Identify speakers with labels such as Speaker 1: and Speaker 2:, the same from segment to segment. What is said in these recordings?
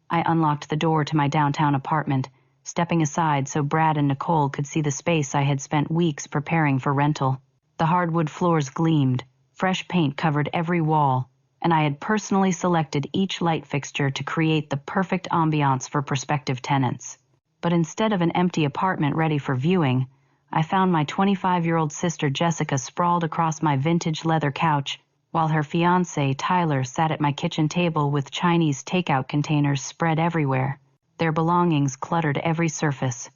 Speaker 1: I unlocked the door to my downtown apartment, stepping aside so Brad and Nicole could see the space I had spent weeks preparing for rental. The hardwood floors gleamed, fresh paint covered every wall, and I had personally selected each light fixture to create the perfect ambiance for prospective tenants. But instead of an empty apartment ready for viewing, I found my 25-year-old sister Jessica sprawled across my vintage leather couch, while her fiance Tyler sat at my kitchen table with Chinese takeout containers spread everywhere. Their belongings cluttered every surface.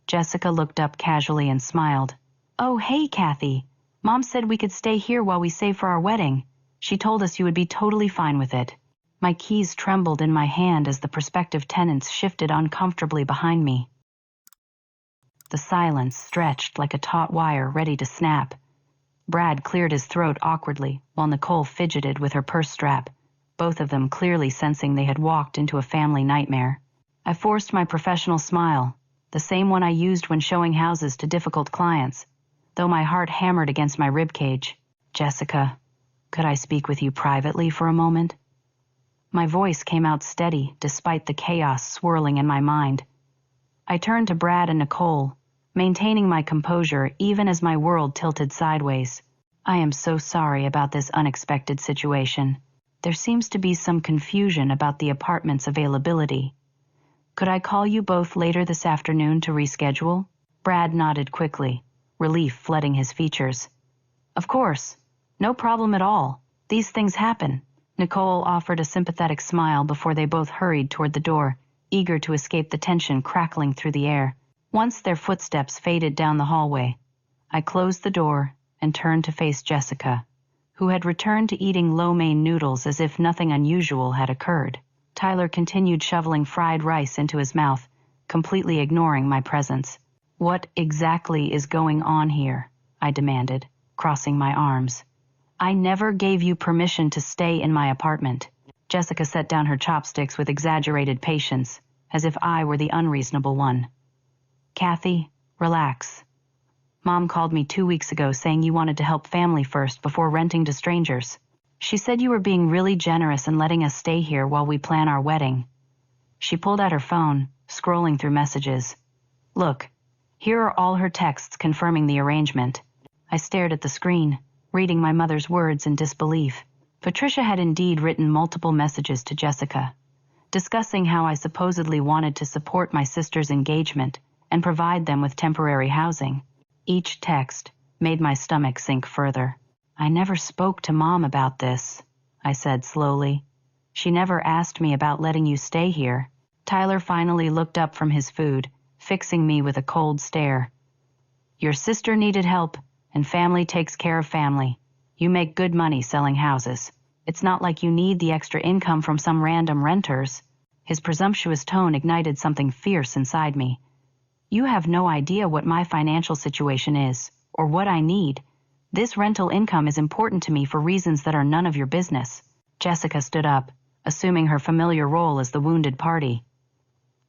Speaker 1: Jessica looked up casually and smiled. "Oh, hey, Cathy. Mom said we could stay here while we save for our wedding. She told us you would be totally fine with it." My keys trembled in my hand as the prospective tenants shifted uncomfortably behind me. The silence stretched like a taut wire ready to snap. Brad cleared his throat awkwardly, while Nicole fidgeted with her purse strap, both of them clearly sensing they had walked into a family nightmare. I forced my professional smile, the same one I used when showing houses to difficult clients, though my heart hammered against my ribcage. "Jessica, could I speak with you privately for a moment?" My voice came out steady, despite the chaos swirling in my mind. I turned to Brad and Nicole, maintaining my composure even as my world tilted sideways. "I am so sorry about this unexpected situation. There seems to be some confusion about the apartment's availability. Could I call you both later this afternoon to reschedule?" Brad nodded quickly, relief flooding his features. "Of course. No problem at all. These things happen." Nicole offered a sympathetic smile before they both hurried toward the door, eager to escape the tension crackling through the air. Once their footsteps faded down the hallway, I closed the door and turned to face Jessica, who had returned to eating lo mein noodles as if nothing unusual had occurred. Tyler continued shoveling fried rice into his mouth, completely ignoring my presence. "What exactly is going on here?" I demanded, crossing my arms. "I never gave you permission to stay in my apartment." Jessica set down her chopsticks with exaggerated patience, as if I were the unreasonable one. "Cathy, relax. Mom called me 2 weeks ago saying you wanted to help family first before renting to strangers. She said you were being really generous and letting us stay here while we plan our wedding." She pulled out her phone, scrolling through messages. "Look, here are all her texts confirming the arrangement." I stared at the screen, reading my mother's words in disbelief. Patricia had indeed written multiple messages to Jessica, discussing how I supposedly wanted to support my sister's engagement and provide them with temporary housing. Each text made my stomach sink further. "I never spoke to Mom about this," I said slowly. "She never asked me about letting you stay here." Tyler finally looked up from his food, fixing me with a cold stare. "Your sister needed help, and family takes care of family. You make good money selling houses. It's not like you need the extra income from some random renters." His presumptuous tone ignited something fierce inside me. "You have no idea what my financial situation is, or what I need. This rental income is important to me for reasons that are none of your business." Jessica stood up, assuming her familiar role as the wounded party.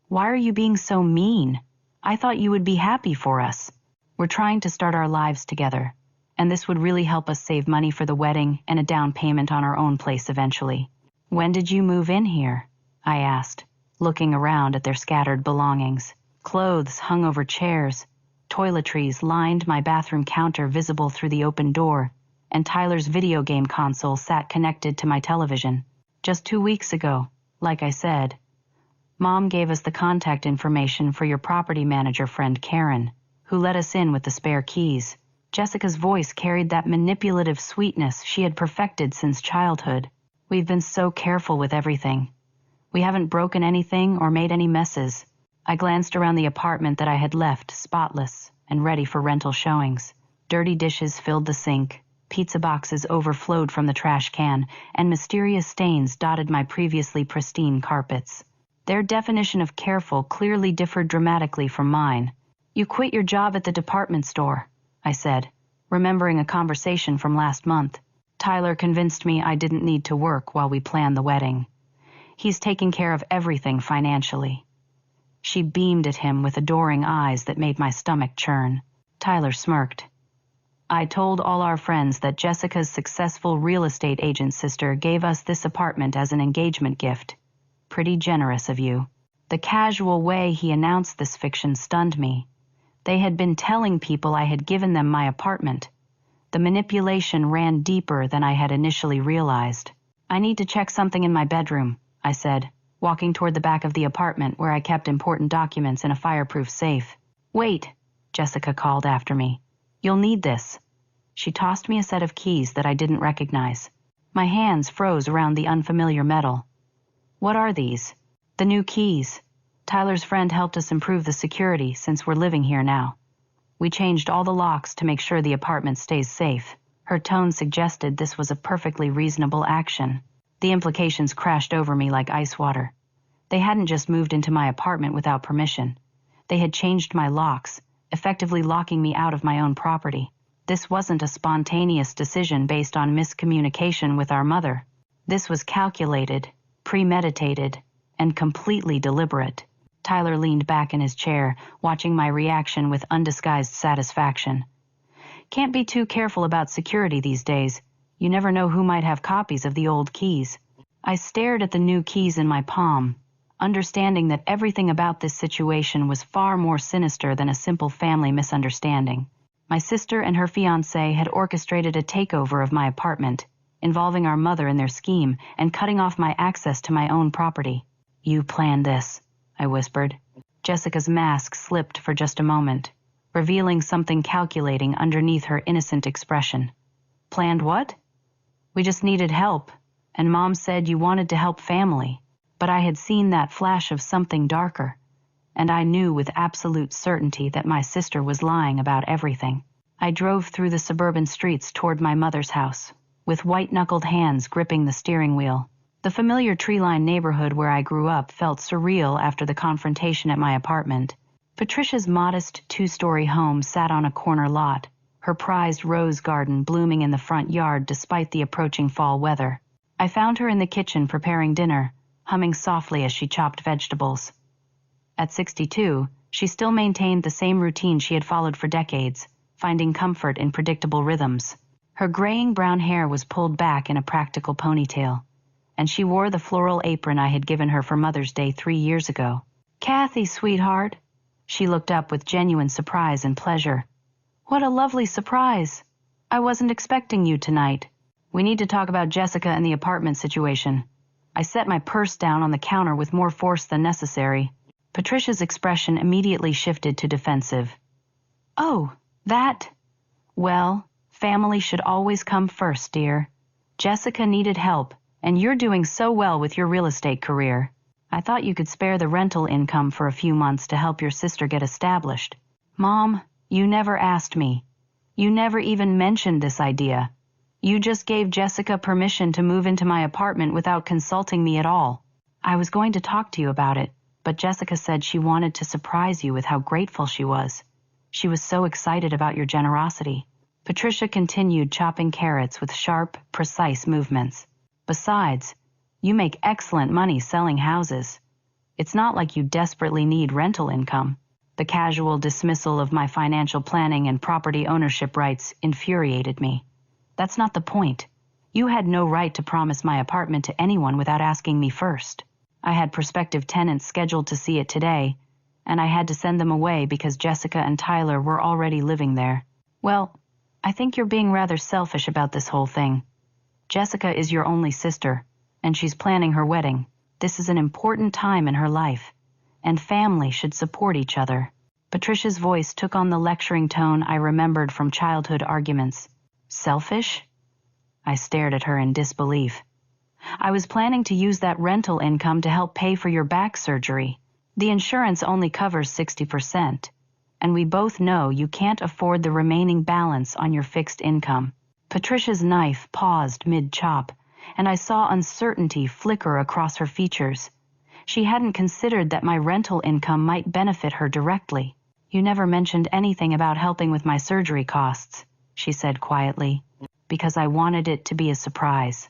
Speaker 1: "Why are you being so mean? I thought you would be happy for us. We're trying to start our lives together, and this would really help us save money for the wedding and a down payment on our own place eventually." "When did you move in here?" I asked, looking around at their scattered belongings. Clothes hung over chairs, toiletries lined my bathroom counter visible through the open door, and Tyler's video game console sat connected to my television. "Just 2 weeks ago, like I said. Mom gave us the contact information for your property manager friend Karen, who let us in with the spare keys." Jessica's voice carried that manipulative sweetness she had perfected since childhood. "We've been so careful with everything. We haven't broken anything or made any messes." I glanced around the apartment that I had left spotless and ready for rental showings. Dirty dishes filled the sink, pizza boxes overflowed from the trash can, and mysterious stains dotted my previously pristine carpets. Their definition of careful clearly differed dramatically from mine. "You quit your job at the department store," I said, remembering a conversation from last month. "Tyler convinced me I didn't need to work while we planned the wedding. He's taking care of everything financially." She beamed at him with adoring eyes that made my stomach churn. Tyler smirked. "I told all our friends that Jessica's successful real estate agent sister gave us this apartment as an engagement gift. Pretty generous of you." The casual way he announced this fiction stunned me. They had been telling people I had given them my apartment. The manipulation ran deeper than I had initially realized. "I need to check something in my bedroom," I said, walking toward the back of the apartment where I kept important documents in a fireproof safe. "Wait," Jessica called after me. "You'll need this." She tossed me a set of keys that I didn't recognize. My hands froze around the unfamiliar metal. "What are these?" "The new keys. Tyler's friend helped us improve the security since we're living here now. We changed all the locks to make sure the apartment stays safe." Her tone suggested this was a perfectly reasonable action. The implications crashed over me like ice water. They hadn't just moved into my apartment without permission. They had changed my locks, effectively locking me out of my own property. This wasn't a spontaneous decision based on miscommunication with our mother. This was calculated, premeditated, and completely deliberate. Tyler leaned back in his chair, watching my reaction with undisguised satisfaction. "Can't be too careful about security these days. You never know who might have copies of the old keys." I stared at the new keys in my palm, understanding that everything about this situation was far more sinister than a simple family misunderstanding. My sister and her fiance had orchestrated a takeover of my apartment, involving our mother in their scheme and cutting off my access to my own property. "You planned this," I whispered. Jessica's mask slipped for just a moment, revealing something calculating underneath her innocent expression. "Planned what?" "We just needed help, and Mom said you wanted to help family." But I had seen that flash of something darker, and I knew with absolute certainty that my sister was lying about everything. I drove through the suburban streets toward my mother's house, with white-knuckled hands gripping the steering wheel. The familiar tree-lined neighborhood where I grew up felt surreal after the confrontation at my apartment. Patricia's modest two-story home sat on a corner lot, her prized rose garden blooming in the front yard despite the approaching fall weather. I found her in the kitchen preparing dinner, humming softly as she chopped vegetables. At 62, she still maintained the same routine she had followed for decades, finding comfort in predictable rhythms. Her graying brown hair was pulled back in a practical ponytail, and she wore the floral apron I had given her for Mother's Day 3 years ago. "Cathy, sweetheart." She looked up with genuine surprise and pleasure. "What a lovely surprise. I wasn't expecting you tonight. We need to talk about Jessica and the apartment situation." I set my purse down on the counter with more force than necessary. Patricia's expression immediately shifted to defensive. "Oh, that? Well, family should always come first, dear. Jessica needed help, and you're doing so well with your real estate career. I thought you could spare the rental income for a few months to help your sister get established." "Mom, you never asked me. You never even mentioned this idea. You just gave Jessica permission to move into my apartment without consulting me at all. I was going to talk to you about it, but Jessica said she wanted to surprise you with how grateful she was. She was so excited about your generosity." Patricia continued chopping carrots with sharp, precise movements. "Besides, you make excellent money selling houses. It's not like you desperately need rental income." The casual dismissal of my financial planning and property ownership rights infuriated me. "That's not the point. You had no right to promise my apartment to anyone without asking me first. I had prospective tenants scheduled to see it today, and I had to send them away because Jessica and Tyler were already living there. Well, I think you're being rather selfish about this whole thing. Jessica is your only sister, and she's planning her wedding. This is an important time in her life, and family should support each other." Patricia's voice took on the lecturing tone I remembered from childhood arguments. "Selfish?" I stared at her in disbelief. "I was planning to use that rental income to help pay for your back surgery. The insurance only covers 60%, and we both know you can't afford the remaining balance on your fixed income." Patricia's knife paused mid-chop, and I saw uncertainty flicker across her features. She hadn't considered that my rental income might benefit her directly. "You never mentioned anything about helping with my surgery costs," she said quietly, "because I wanted it to be a surprise.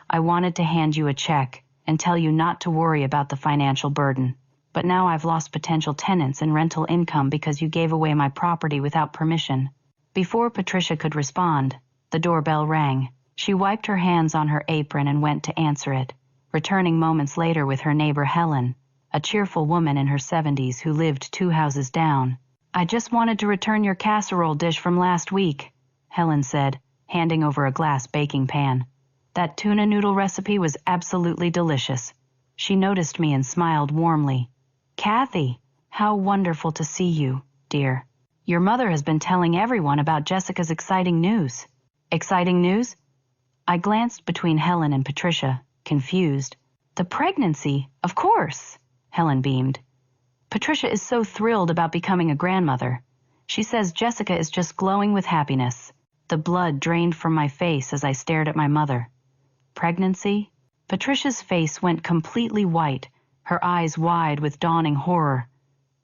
Speaker 1: I wanted to hand you a check and tell you not to worry about the financial burden. But now I've lost potential tenants and rental income because you gave away my property without permission." Before Patricia could respond, the doorbell rang. She wiped her hands on her apron and went to answer it, returning moments later with her neighbor Helen, a cheerful woman in her 70s who lived 2 houses down. "I just wanted to return your casserole dish from last week," Helen said, handing over a glass baking pan. "That tuna noodle recipe was absolutely delicious." She noticed me and smiled warmly. "Cathy, how wonderful to see you, dear. Your mother has been telling everyone about Jessica's exciting news." "Exciting news?" I glanced between Helen and Patricia, confused. "The pregnancy, of course," Helen beamed. "Patricia is so thrilled about becoming a grandmother. She says Jessica is just glowing with happiness." The blood drained from my face as I stared at my mother. "Pregnancy?" Patricia's face went completely white, her eyes wide with dawning horror.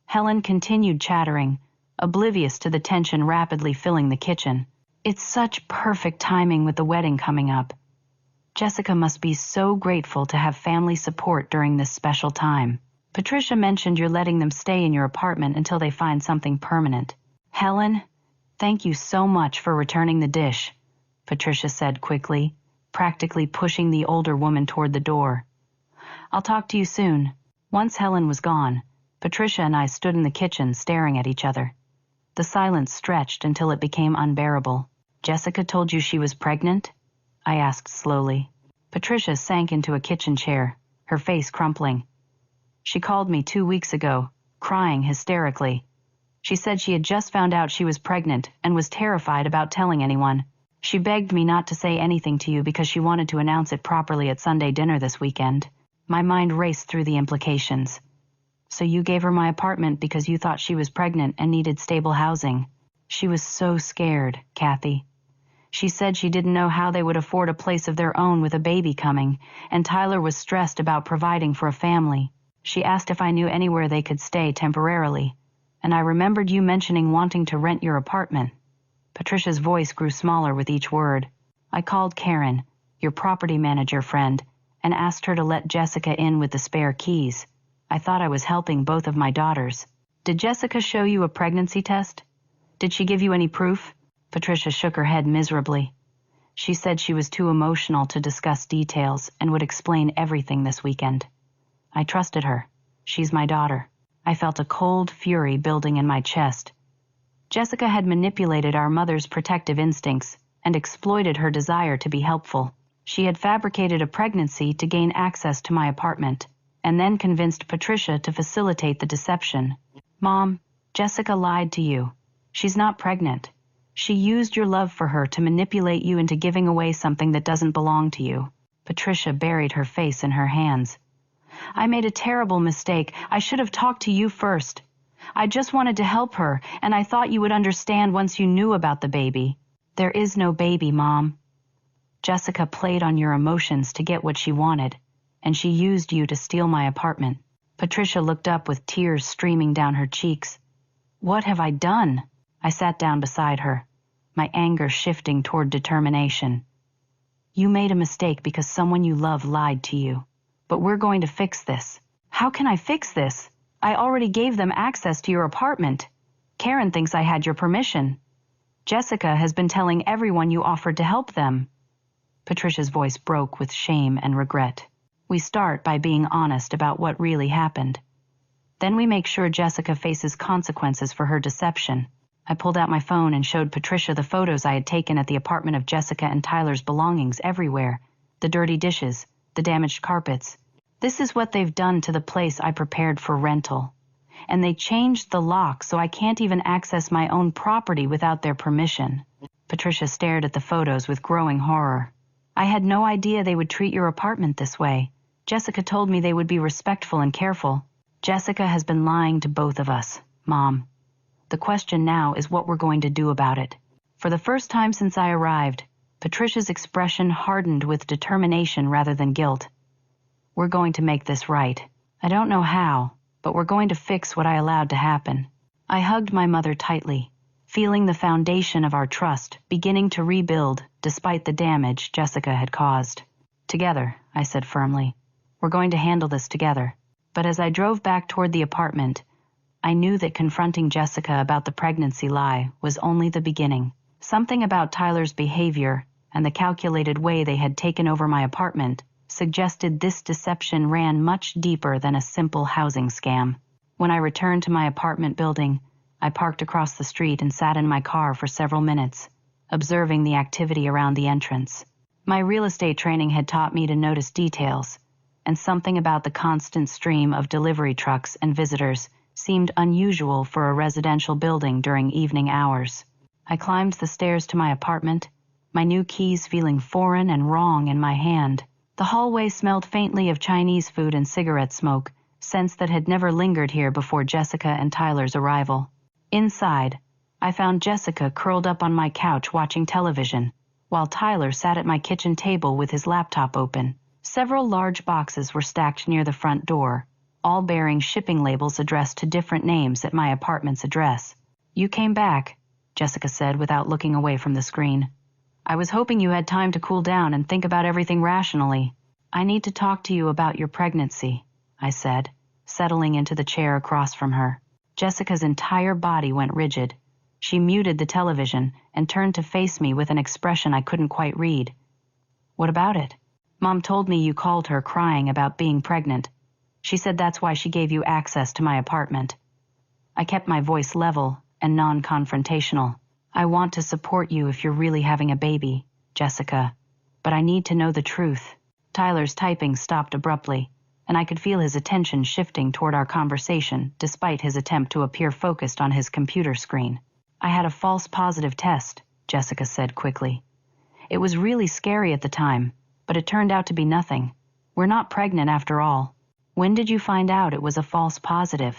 Speaker 1: Helen continued chattering, oblivious to the tension rapidly filling the kitchen. "It's such perfect timing with the wedding coming up. Jessica must be so grateful to have family support during this special time. Patricia mentioned you're letting them stay in your apartment until they find something permanent." "Helen, thank you so much for returning the dish," Patricia said quickly, practically pushing the older woman toward the door. "I'll talk to you soon." Once Helen was gone, Patricia and I stood in the kitchen staring at each other. The silence stretched until it became unbearable. "Jessica told you she was pregnant?" I asked slowly. Patricia sank into a kitchen chair, her face crumpling. "She called me 2 weeks ago, crying hysterically. She said she had just found out she was pregnant and was terrified about telling anyone. She begged me not to say anything to you because she wanted to announce it properly at Sunday dinner this weekend." My mind raced through the implications. "So you gave her my apartment because you thought she was pregnant and needed stable housing." "She was so scared, Cathy. She said she didn't know how they would afford a place of their own with a baby coming, and Tyler was stressed about providing for a family. She asked if I knew anywhere they could stay temporarily, and I remembered you mentioning wanting to rent your apartment." Patricia's voice grew smaller with each word. "I called Karen, your property manager friend, and asked her to let Jessica in with the spare keys. I thought I was helping both of my daughters." "Did Jessica show you a pregnancy test? Did she give you any proof?" Patricia shook her head miserably. "She said she was too emotional to discuss details and would explain everything this weekend. I trusted her. She's my daughter." I felt a cold fury building in my chest. Jessica had manipulated our mother's protective instincts and exploited her desire to be helpful. She had fabricated a pregnancy to gain access to my apartment, and then convinced Patricia to facilitate the deception. "Mom, Jessica lied to you. She's not pregnant. She used your love for her to manipulate you into giving away something that doesn't belong to you." Patricia buried her face in her hands. "I made a terrible mistake. I should have talked to you first. I just wanted to help her, and I thought you would understand once you knew about the baby." "There is no baby, Mom. Jessica played on your emotions to get what she wanted, and she used you to steal my apartment." Patricia looked up with tears streaming down her cheeks. "What have I done?" I sat down beside her, my anger shifting toward determination. "You made a mistake because someone you love lied to you. But we're going to fix this." "How can I fix this? I already gave them access to your apartment. Karen thinks I had your permission. Jessica has been telling everyone you offered to help them." Patricia's voice broke with shame and regret. "We start by being honest about what really happened. Then we make sure Jessica faces consequences for her deception." I pulled out my phone and showed Patricia the photos I had taken at the apartment of Jessica and Tyler's belongings everywhere. The dirty dishes, the damaged carpets. "This is what they've done to the place I prepared for rental. And they changed the lock so I can't even access my own property without their permission." Patricia stared at the photos with growing horror. "I had no idea they would treat your apartment this way. Jessica told me they would be respectful and careful." "Jessica has been lying to both of us, Mom. The question now is what we're going to do about it." For the first time since I arrived, Patricia's expression hardened with determination rather than guilt. "We're going to make this right. I don't know how, but we're going to fix what I allowed to happen." I hugged my mother tightly, feeling the foundation of our trust beginning to rebuild despite the damage Jessica had caused. "Together," I said firmly. "We're going to handle this together." But as I drove back toward the apartment, I knew that confronting Jessica about the pregnancy lie was only the beginning. Something about Tyler's behavior and the calculated way they had taken over my apartment suggested this deception ran much deeper than a simple housing scam. When I returned to my apartment building, I parked across the street and sat in my car for several minutes, observing the activity around the entrance. My real estate training had taught me to notice details, and something about the constant stream of delivery trucks and visitors seemed unusual for a residential building during evening hours. I climbed the stairs to my apartment, my new keys feeling foreign and wrong in my hand. The hallway smelled faintly of Chinese food and cigarette smoke, scents that had never lingered here before Jessica and Tyler's arrival. Inside, I found Jessica curled up on my couch watching television, while Tyler sat at my kitchen table with his laptop open. Several large boxes were stacked near the front door, all bearing shipping labels addressed to different names at my apartment's address. "You came back," Jessica said without looking away from the screen. "I was hoping you had time to cool down and think about everything rationally." "I need to talk to you about your pregnancy," I said, settling into the chair across from her. Jessica's entire body went rigid. She muted the television and turned to face me with an expression I couldn't quite read. "What about it?" "Mom told me you called her crying about being pregnant. She said that's why she gave you access to my apartment." I kept my voice level and non-confrontational. "I want to support you if you're really having a baby, Jessica, but I need to know the truth." Tyler's typing stopped abruptly, and I could feel his attention shifting toward our conversation despite his attempt to appear focused on his computer screen. "I had a false positive test," Jessica said quickly. "It was really scary at the time, but it turned out to be nothing. We're not pregnant after all." "When did you find out it was a false positive?"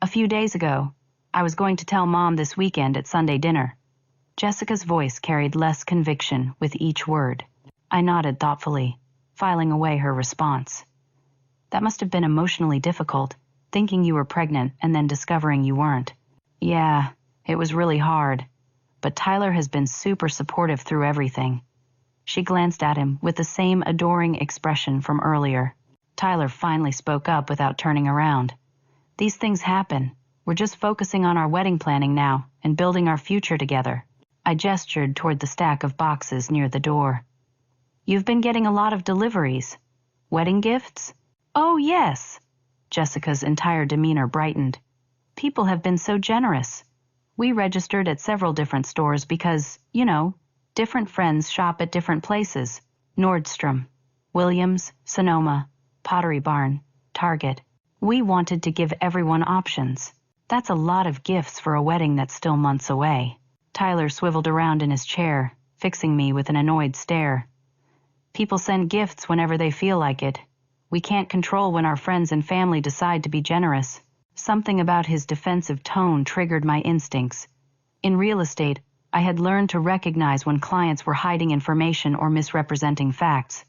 Speaker 1: "A few days ago. I was going to tell Mom this weekend at Sunday dinner." Jessica's voice carried less conviction with each word. I nodded thoughtfully, filing away her response. "That must have been emotionally difficult, thinking you were pregnant and then discovering you weren't." "Yeah, it was really hard, but Tyler has been super supportive through everything." She glanced at him with the same adoring expression from earlier. Tyler finally spoke up without turning around. "These things happen. We're just focusing on our wedding planning now and building our future together." I gestured toward the stack of boxes near the door. "You've been getting a lot of deliveries. Wedding gifts?" "Oh, yes." Jessica's entire demeanor brightened. "People have been so generous. We registered at several different stores because, different friends shop at different places. Nordstrom, Williams, Sonoma, Pottery Barn, Target. We wanted to give everyone options. That's a lot of gifts for a wedding that's still months away." Tyler swiveled around in his chair, fixing me with an annoyed stare. "People send gifts whenever they feel like it. We can't control when our friends and family decide to be generous." Something about his defensive tone triggered my instincts. In real estate, I had learned to recognize when clients were hiding information or misrepresenting facts.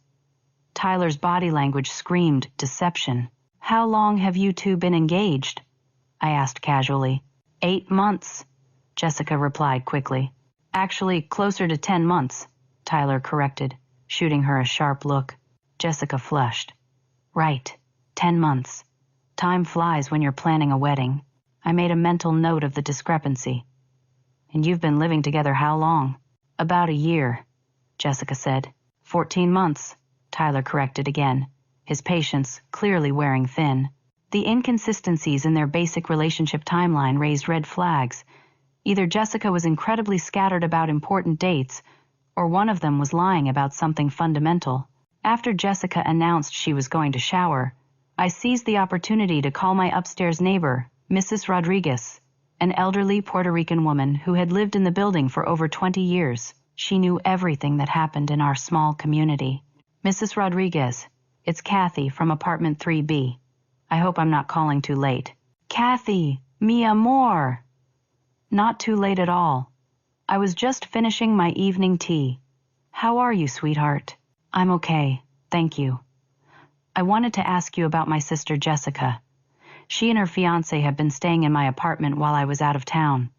Speaker 1: Tyler's body language screamed deception. "How long have you two been engaged?" I asked casually. 8 months, Jessica replied quickly. "Actually, closer to 10 months, Tyler corrected, shooting her a sharp look. Jessica flushed. "Right, 10 months. Time flies when you're planning a wedding." I made a mental note of the discrepancy. "And you've been living together how long?" "About a year," Jessica said. 14 months, Tyler corrected again, his patience clearly wearing thin. The inconsistencies in their basic relationship timeline raised red flags. Either Jessica was incredibly scattered about important dates, or one of them was lying about something fundamental. After Jessica announced she was going to shower, I seized the opportunity to call my upstairs neighbor, Mrs. Rodriguez, an elderly Puerto Rican woman who had lived in the building for over 20 years. She knew everything that happened in our small community. "Mrs. Rodriguez, it's Cathy from apartment 3B. I hope I'm not calling too late." "Cathy, mi amor." "Not too late at all. I was just finishing my evening tea. How are you, sweetheart?" "I'm okay, thank you. I wanted to ask you about my sister Jessica. She and her fiance have been staying in my apartment while I was out of town.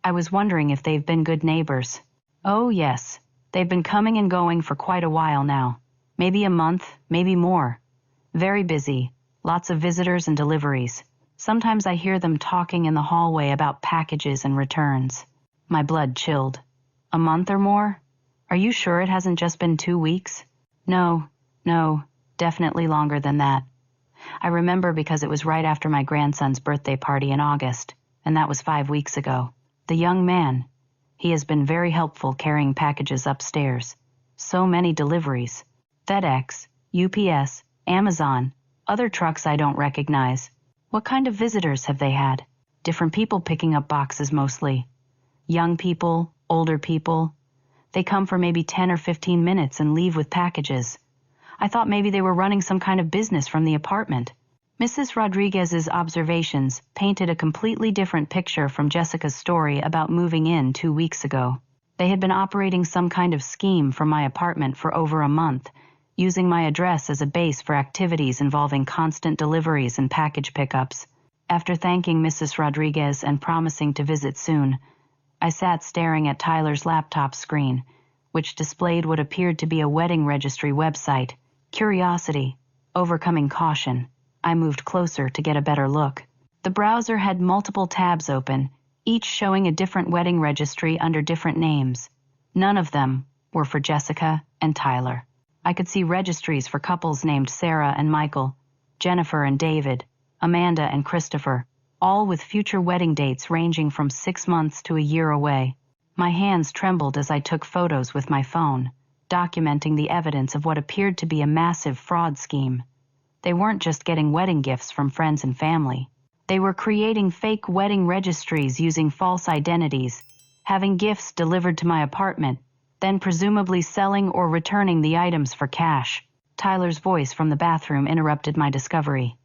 Speaker 1: I was wondering if they've been good neighbors." "Oh, yes. They've been coming and going for quite a while now. Maybe a month, maybe more. Very busy, lots of visitors and deliveries. Sometimes I hear them talking in the hallway about packages and returns." My blood chilled. "A month or more? Are you sure it hasn't just been 2 weeks?" No, Definitely longer than that. I remember because it was right after my grandson's birthday party in August, and that was 5 weeks ago. The young man, he has been very helpful carrying packages upstairs. So many deliveries. FedEx, UPS, Amazon, other trucks I don't recognize. What kind of visitors have they had? Different people picking up boxes mostly. Young people, older people. They come for maybe 10 or 15 minutes and leave with packages. I thought maybe they were running some kind of business from the apartment. Mrs. Rodriguez's observations painted a completely different picture from Jessica's story about moving in 2 weeks ago. They had been operating some kind of scheme from my apartment for over a month, using my address as a base for activities involving constant deliveries and package pickups. After thanking Mrs. Rodriguez and promising to visit soon, I sat staring at Tyler's laptop screen, which displayed what appeared to be a wedding registry website. Curiosity, overcoming caution, I moved closer to get a better look. The browser had multiple tabs open, each showing a different wedding registry under different names. None of them were for Jessica and Tyler. I could see registries for couples named Sarah and Michael, Jennifer and David, Amanda and Christopher, all with future wedding dates ranging from 6 months to a year away. My hands trembled as I took photos with my phone, documenting the evidence of what appeared to be a massive fraud scheme. They weren't just getting wedding gifts from friends and family. They were creating fake wedding registries using false identities, having gifts delivered to my apartment, then presumably selling or returning the items for cash. Tyler's voice from the bathroom interrupted my discovery.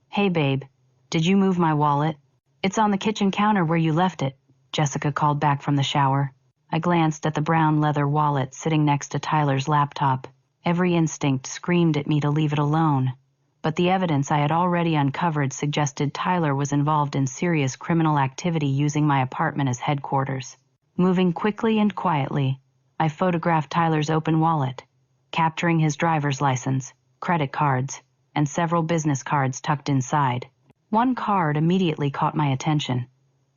Speaker 1: "Hey babe, did you move my wallet? It's on the kitchen counter where you left it," Jessica called back from the shower. I glanced at the brown leather wallet sitting next to Tyler's laptop. Every instinct screamed at me to leave it alone, but the evidence I had already uncovered suggested Tyler was involved in serious criminal activity using my apartment as headquarters. Moving quickly and quietly, I photographed Tyler's open wallet, capturing his driver's license, credit cards, and several business cards tucked inside. One card immediately caught my attention,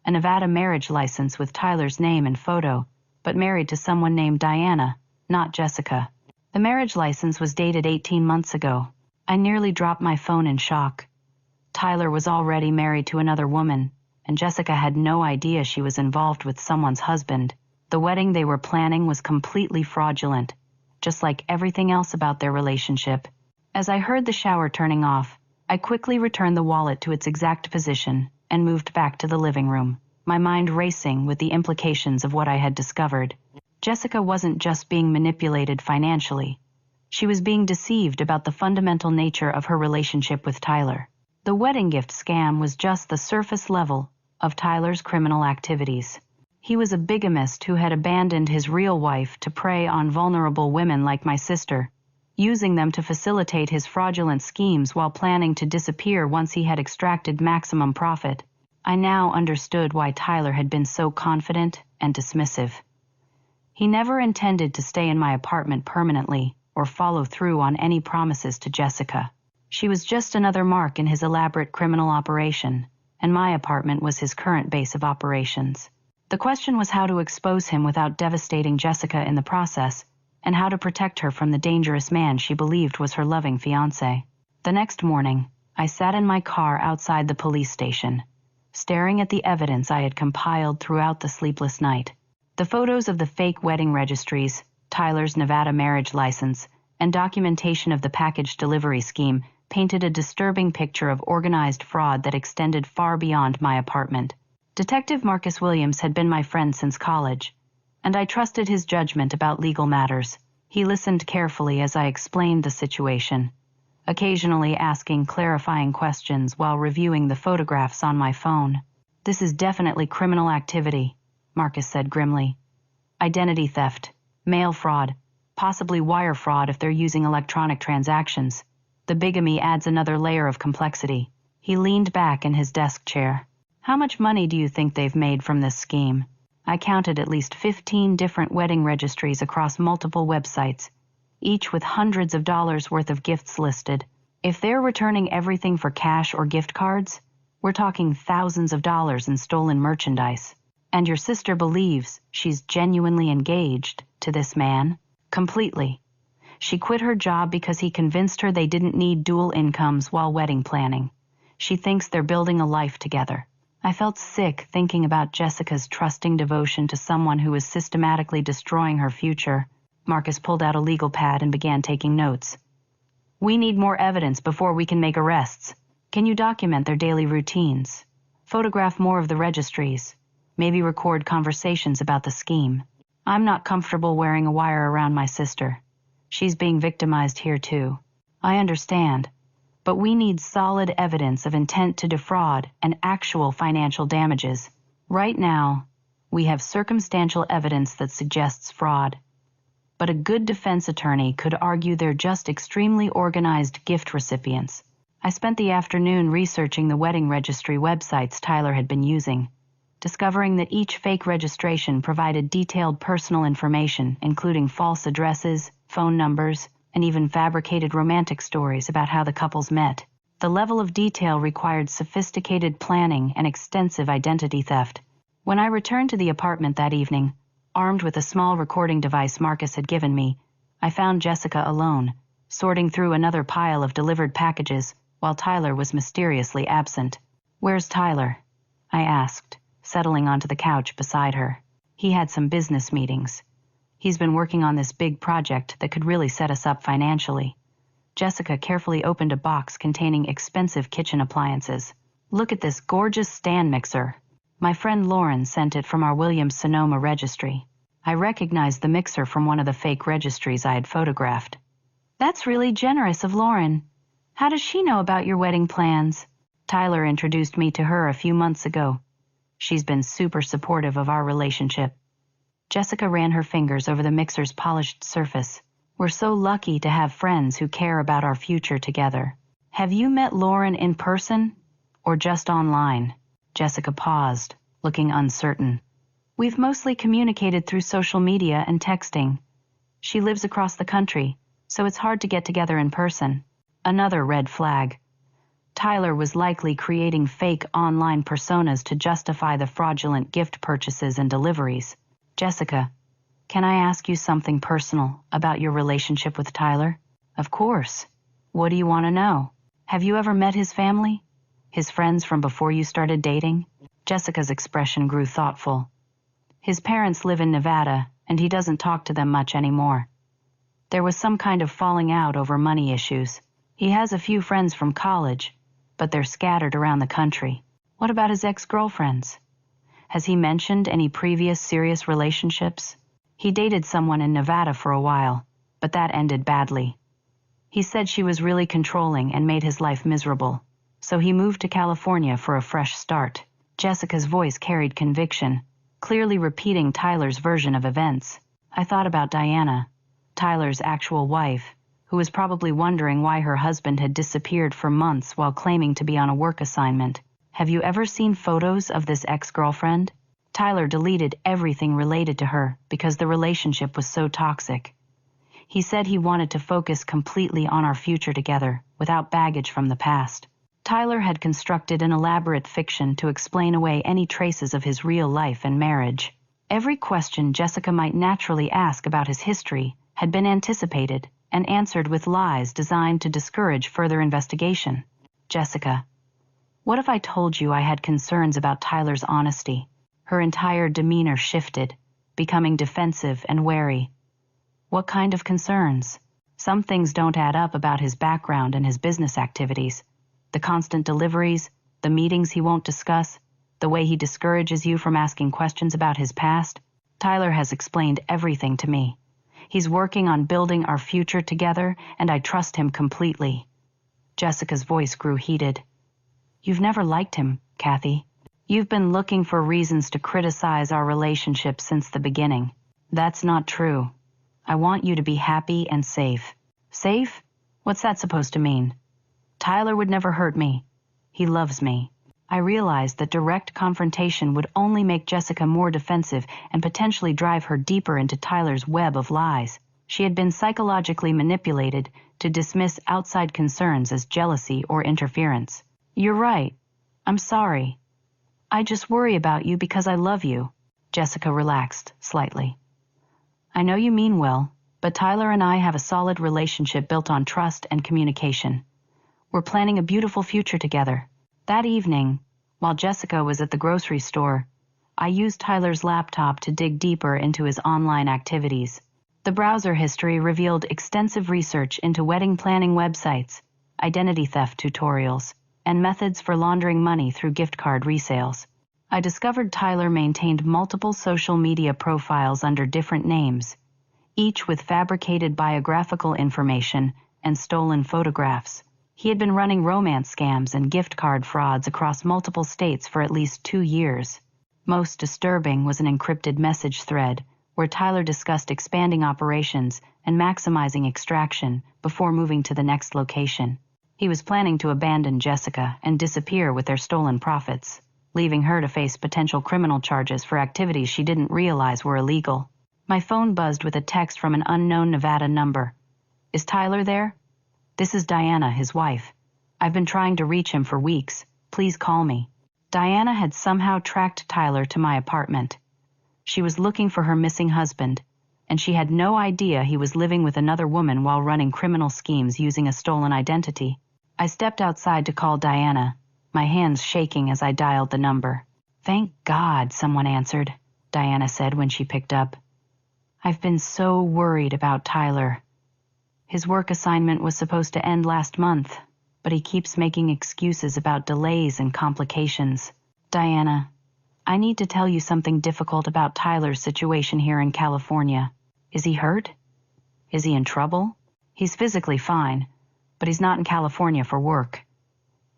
Speaker 1: a Nevada marriage license with Tyler's name and photo, but married to someone named Diana, not Jessica. The marriage license was dated 18 months ago. I nearly dropped my phone in shock. Tyler was already married to another woman, and Jessica had no idea she was involved with someone's husband. The wedding they were planning was completely fraudulent, just like everything else about their relationship. As I heard the shower turning off, I quickly returned the wallet to its exact position and moved back to the living room, my mind racing with the implications of what I had discovered. Jessica wasn't just being manipulated financially. She was being deceived about the fundamental nature of her relationship with Tyler. The wedding gift scam was just the surface level of Tyler's criminal activities. He was a bigamist who had abandoned his real wife to prey on vulnerable women like my sister, using them to facilitate his fraudulent schemes while planning to disappear once he had extracted maximum profit. I now understood why Tyler had been so confident and dismissive. He never intended to stay in my apartment permanently or follow through on any promises to Jessica. She was just another mark in his elaborate criminal operation, and my apartment was his current base of operations. The question was how to expose him without devastating Jessica in the process, and how to protect her from the dangerous man she believed was her loving fiancé. The next morning, I sat in my car outside the police station, staring at the evidence I had compiled throughout the sleepless night. The photos of the fake wedding registries, Tyler's Nevada marriage license, and documentation of the package delivery scheme painted a disturbing picture of organized fraud that extended far beyond my apartment. Detective Marcus Williams had been my friend since college, and I trusted his judgment about legal matters. He listened carefully as I explained the situation, occasionally asking clarifying questions while reviewing the photographs on my phone. "This is definitely criminal activity," Marcus said grimly. "Identity theft, mail fraud, possibly wire fraud if they're using electronic transactions. The bigamy adds another layer of complexity." He leaned back in his desk chair. "How much money do you think they've made from this scheme?" I counted at least 15 different wedding registries across multiple websites, each with hundreds of dollars worth of gifts listed. If they're returning everything for cash or gift cards, we're talking thousands of dollars in stolen merchandise. And your sister believes she's genuinely engaged to this man? Completely. She quit her job because he convinced her they didn't need dual incomes while wedding planning. She thinks they're building a life together. I felt sick thinking about Jessica's trusting devotion to someone who was systematically destroying her future. Marcus pulled out a legal pad and began taking notes. We need more evidence before we can make arrests. Can you document their daily routines? Photograph more of the registries. Maybe record conversations about the scheme. I'm not comfortable wearing a wire around my sister. She's being victimized here too. I understand. But we need solid evidence of intent to defraud and actual financial damages. Right now, we have circumstantial evidence that suggests fraud. But a good defense attorney could argue they're just extremely organized gift recipients. I spent the afternoon researching the wedding registry websites Tyler had been using, discovering that each fake registration provided detailed personal information, including false addresses, phone numbers, and even fabricated romantic stories about how the couples met. The level of detail required sophisticated planning and extensive identity theft. When I returned to the apartment that evening, armed with a small recording device Marcus had given me, I found Jessica alone, sorting through another pile of delivered packages while Tyler was mysteriously absent. "Where's Tyler?" I asked, settling onto the couch beside her. "He had some business meetings. He's been working on this big project that could really set us up financially." Jessica carefully opened a box containing expensive kitchen appliances. "Look at this gorgeous stand mixer. My friend Lauren sent it from our Williams-Sonoma registry." I recognized the mixer from one of the fake registries I had photographed. "That's really generous of Lauren. How does she know about your wedding plans?" "Tyler introduced me to her a few months ago. She's been super supportive of our relationship." Jessica ran her fingers over the mixer's polished surface. "We're so lucky to have friends who care about our future together." "Have you met Lauren in person or just online?" Jessica paused, looking uncertain. "We've mostly communicated through social media and texting. She lives across the country, so it's hard to get together in person." Another red flag. Tyler was likely creating fake online personas to justify the fraudulent gift purchases and deliveries. "Jessica, can I ask you something personal about your relationship with Tyler?" "Of course. What do you want to know?" "Have you ever met his family? His friends from before you started dating?" Jessica's expression grew thoughtful. "His parents live in Nevada, and he doesn't talk to them much anymore. There was some kind of falling out over money issues. He has a few friends from college, but they're scattered around the country." "What about his ex-girlfriends? Has he mentioned any previous serious relationships?" "He dated someone in Nevada for a while, but that ended badly. He said she was really controlling and made his life miserable, so he moved to California for a fresh start." Jessica's voice carried conviction, clearly repeating Tyler's version of events. I thought about Diana, Tyler's actual wife, who was probably wondering why her husband had disappeared for months while claiming to be on a work assignment. "Have you ever seen photos of this ex-girlfriend?" Tyler deleted everything related to her because the relationship was so toxic. He said he wanted to focus completely on our future together, without baggage from the past. Tyler had constructed an elaborate fiction to explain away any traces of his real life and marriage. Every question Jessica might naturally ask about his history had been anticipated and answered with lies designed to discourage further investigation. "Jessica, what if I told you I had concerns about Tyler's honesty?" Her entire demeanor shifted, becoming defensive and wary. "What kind of concerns?" "Some things don't add up about his background and his business activities. The constant deliveries, the meetings he won't discuss, the way he discourages you from asking questions about his past. Tyler has explained everything to me. He's working on building our future together, and I trust him completely." Jessica's voice grew heated. "You've never liked him, Cathy. You've been looking for reasons to criticize our relationship since the beginning. That's not true. I want you to be happy and safe." "Safe? What's that supposed to mean?" "Tyler would never hurt me. He loves me." I realized that direct confrontation would only make Jessica more defensive and potentially drive her deeper into Tyler's web of lies. She had been psychologically manipulated to dismiss outside concerns as jealousy or interference. "You're right. I'm sorry. I just worry about you because I love you." Jessica relaxed slightly. "I know you mean well, but Tyler and I have a solid relationship built on trust and communication. We're planning a beautiful future together. That evening, while Jessica was at the grocery store, I used Tyler's laptop to dig deeper into his online activities. The browser history revealed extensive research into wedding planning websites, identity theft tutorials, and methods for laundering money through gift card resales. I discovered Tyler maintained multiple social media profiles under different names, each with fabricated biographical information and stolen photographs. He had been running romance scams and gift card frauds across multiple states for at least 2 years. Most disturbing was an encrypted message thread where Tyler discussed expanding operations and maximizing extraction before moving to the next location. He was planning to abandon Jessica and disappear with their stolen profits, leaving her to face potential criminal charges for activities she didn't realize were illegal. My phone buzzed with a text from an unknown Nevada number. "Is Tyler there? This is Diana, his wife. I've been trying to reach him for weeks. Please call me." Diana had somehow tracked Tyler to my apartment. She was looking for her missing husband, and she had no idea he was living with another woman while running criminal schemes using a stolen identity. I stepped outside to call Diana, my hands shaking as I dialed the number. "Thank God someone answered," Diana said when she picked up. "I've been so worried about Tyler. His work assignment was supposed to end last month, but he keeps making excuses about delays and complications. Diana, I need to tell you something difficult about Tyler's situation here in California. Is he hurt? Is he in trouble? He's physically fine, but he's not in California for work.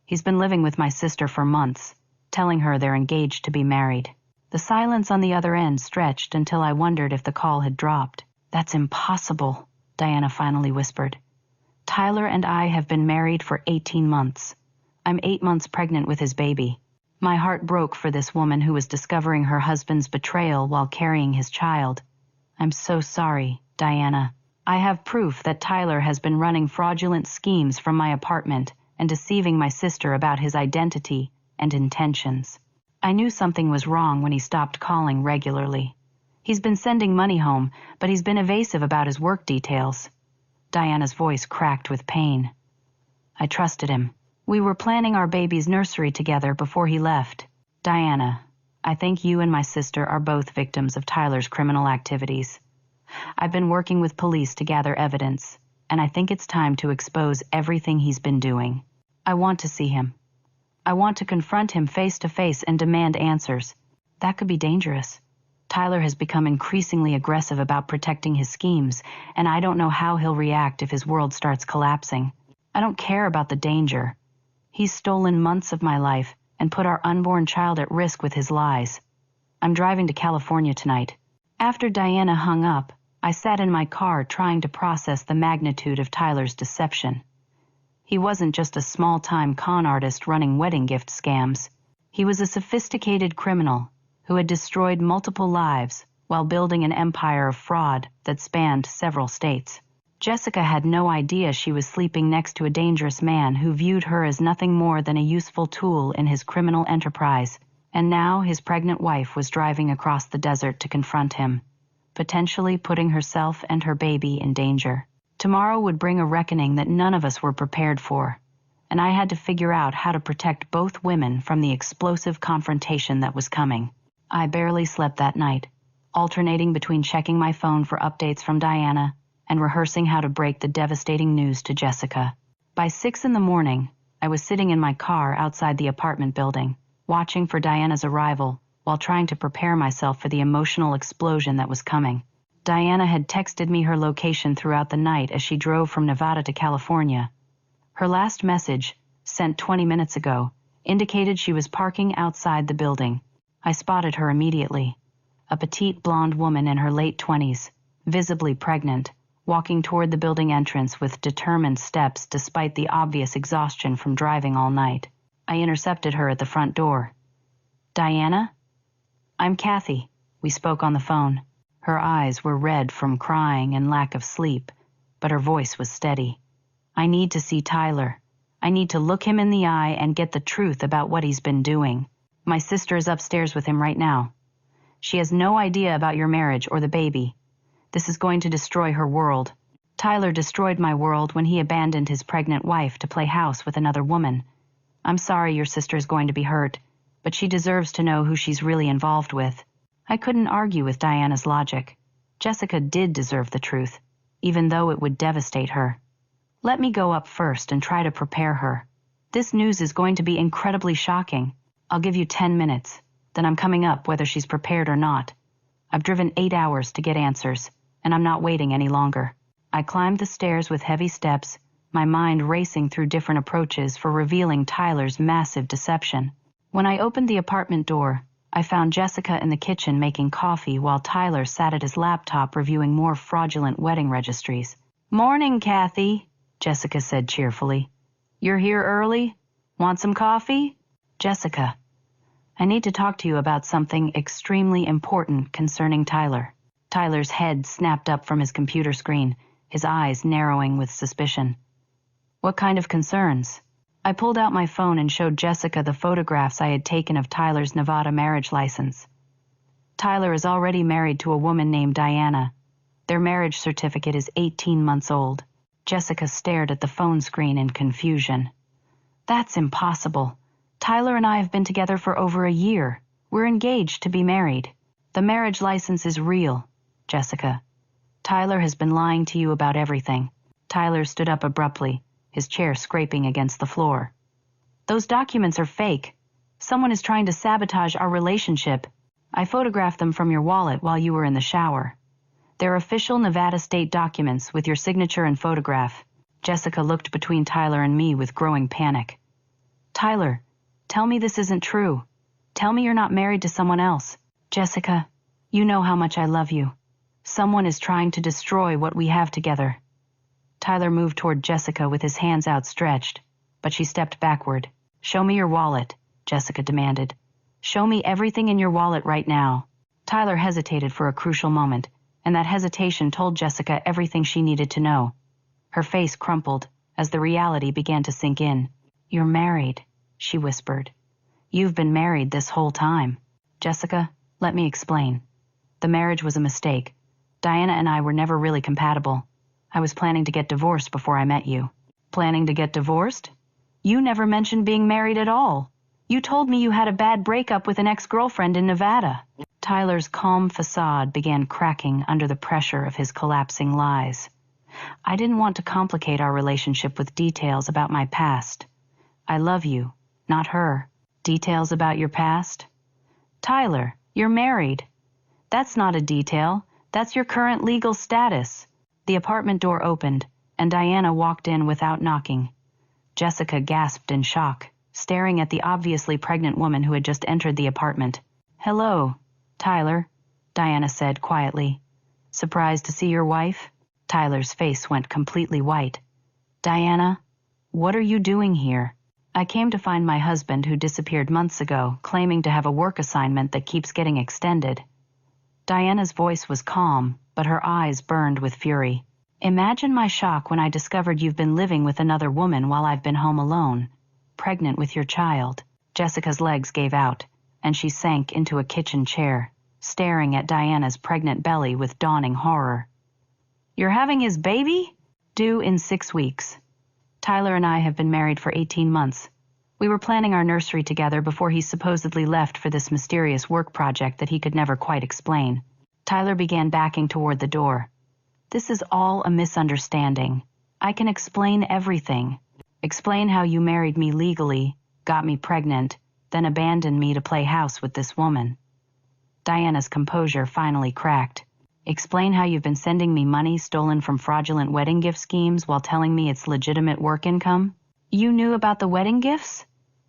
Speaker 1: He's been living with my sister for months, telling her they're engaged to be married." The silence on the other end stretched until I wondered if the call had dropped. "That's impossible," Diana finally whispered. "Tyler and I have been married for 18 months. I'm 8 months pregnant with his baby. My heart broke for this woman who was discovering her husband's betrayal while carrying his child. I'm so sorry, Diana. I have proof that Tyler has been running fraudulent schemes from my apartment and deceiving my sister about his identity and intentions. I knew something was wrong when he stopped calling regularly. He's been sending money home, but he's been evasive about his work details." Diana's voice cracked with pain. "I trusted him. We were planning our baby's nursery together before he left. Diana, I think you and my sister are both victims of Tyler's criminal activities. I've been working with police to gather evidence, and I think it's time to expose everything he's been doing. I want to see him. I want to confront him face to face and demand answers. That could be dangerous. Tyler has become increasingly aggressive about protecting his schemes, and I don't know how he'll react if his world starts collapsing. I don't care about the danger. He's stolen months of my life and put our unborn child at risk with his lies. I'm driving to California tonight." After Diana hung up, I sat in my car trying to process the magnitude of Tyler's deception. He wasn't just a small-time con artist running wedding gift scams. He was a sophisticated criminal who had destroyed multiple lives while building an empire of fraud that spanned several states. Jessica had no idea she was sleeping next to a dangerous man who viewed her as nothing more than a useful tool in his criminal enterprise, and now his pregnant wife was driving across the desert to confront him, potentially putting herself and her baby in danger. Tomorrow would bring a reckoning that none of us were prepared for, and I had to figure out how to protect both women from the explosive confrontation that was coming. I barely slept that night, alternating between checking my phone for updates from Diana and rehearsing how to break the devastating news to Jessica. By 6 a.m, I was sitting in my car outside the apartment building, watching for Diana's arrival while trying to prepare myself for the emotional explosion that was coming. Diana had texted me her location throughout the night as she drove from Nevada to California. Her last message, sent 20 minutes ago, indicated she was parking outside the building. I spotted her immediately. A petite blonde woman in her late 20s, visibly pregnant, walking toward the building entrance with determined steps despite the obvious exhaustion from driving all night. I intercepted her at the front door. "Diana?" "I'm Cathy." We spoke on the phone. Her eyes were red from crying and lack of sleep, but her voice was steady. "I need to see Tyler. I need to look him in the eye and get the truth about what he's been doing. My sister is upstairs with him right now. She has no idea about your marriage or the baby. This is going to destroy her world. Tyler destroyed my world when he abandoned his pregnant wife to play house with another woman. I'm sorry your sister's going to be hurt, but she deserves to know who she's really involved with. I couldn't argue with Diana's logic. Jessica did deserve the truth, even though it would devastate her. Let me go up first and try to prepare her. This news is going to be incredibly shocking. I'll give you 10 minutes. Then I'm coming up whether she's prepared or not. I've driven 8 hours to get answers, and I'm not waiting any longer. I climbed the stairs with heavy steps, my mind racing through different approaches for revealing Tyler's massive deception. When I opened the apartment door, I found Jessica in the kitchen making coffee while Tyler sat at his laptop reviewing more fraudulent wedding registries. "Morning, Cathy," Jessica said cheerfully. "You're here early? Want some coffee?" "Jessica, I need to talk to you about something extremely important concerning Tyler." Tyler's head snapped up from his computer screen, his eyes narrowing with suspicion. "What kind of concerns?" I pulled out my phone and showed Jessica the photographs I had taken of Tyler's Nevada marriage license. Tyler is already married to a woman named Diana. Their marriage certificate is 18 months old. Jessica stared at the phone screen in confusion. "That's impossible. Tyler and I have been together for over a year. We're engaged to be married. The marriage license is real, Jessica. Tyler has been lying to you about everything." Tyler stood up abruptly, his chair scraping against the floor. "Those documents are fake. Someone is trying to sabotage our relationship. I photographed them from your wallet while you were in the shower. They're official Nevada state documents with your signature and photograph." Jessica looked between Tyler and me with growing panic. "Tyler, tell me this isn't true. Tell me you're not married to someone else." "Jessica, you know how much I love you. Someone is trying to destroy what we have together." Tyler moved toward Jessica with his hands outstretched, but she stepped backward. "Show me your wallet," Jessica demanded. "Show me everything in your wallet right now." Tyler hesitated for a crucial moment, and that hesitation told Jessica everything she needed to know. Her face crumpled as the reality began to sink in. "You're married," she whispered. "You've been married this whole time." "Jessica, let me explain. The marriage was a mistake. Diana and I were never really compatible. I was planning to get divorced before I met you." "Planning to get divorced? You never mentioned being married at all. You told me you had a bad breakup with an ex-girlfriend in Nevada." Tyler's calm facade began cracking under the pressure of his collapsing lies. "I didn't want to complicate our relationship with details about my past. I love you, not her." "Details about your past?" "Tyler, you're married. That's not a detail. That's your current legal status." The apartment door opened, and Diana walked in without knocking. Jessica gasped in shock, staring at the obviously pregnant woman who had just entered the apartment. "Hello, Tyler," Diana said quietly. "Surprised to see your wife?" Tyler's face went completely white. "Diana, what are you doing here?" "I came to find my husband who disappeared months ago, claiming to have a work assignment that keeps getting extended." Diana's voice was calm, but her eyes burned with fury. "Imagine my shock when I discovered you've been living with another woman while I've been home alone, pregnant with your child." Jessica's legs gave out, and she sank into a kitchen chair, staring at Diana's pregnant belly with dawning horror. "You're having his baby?" "Due in 6 weeks. Tyler and I have been married for 18 months. We were planning our nursery together before he supposedly left for this mysterious work project that he could never quite explain." Tyler began backing toward the door. "This is all a misunderstanding. I can explain everything. Explain how you married me legally, got me pregnant, then abandoned me to play house with this woman." Diana's composure finally cracked. "Explain how you've been sending me money stolen from fraudulent wedding gift schemes while telling me it's legitimate work income?" "You knew about the wedding gifts?"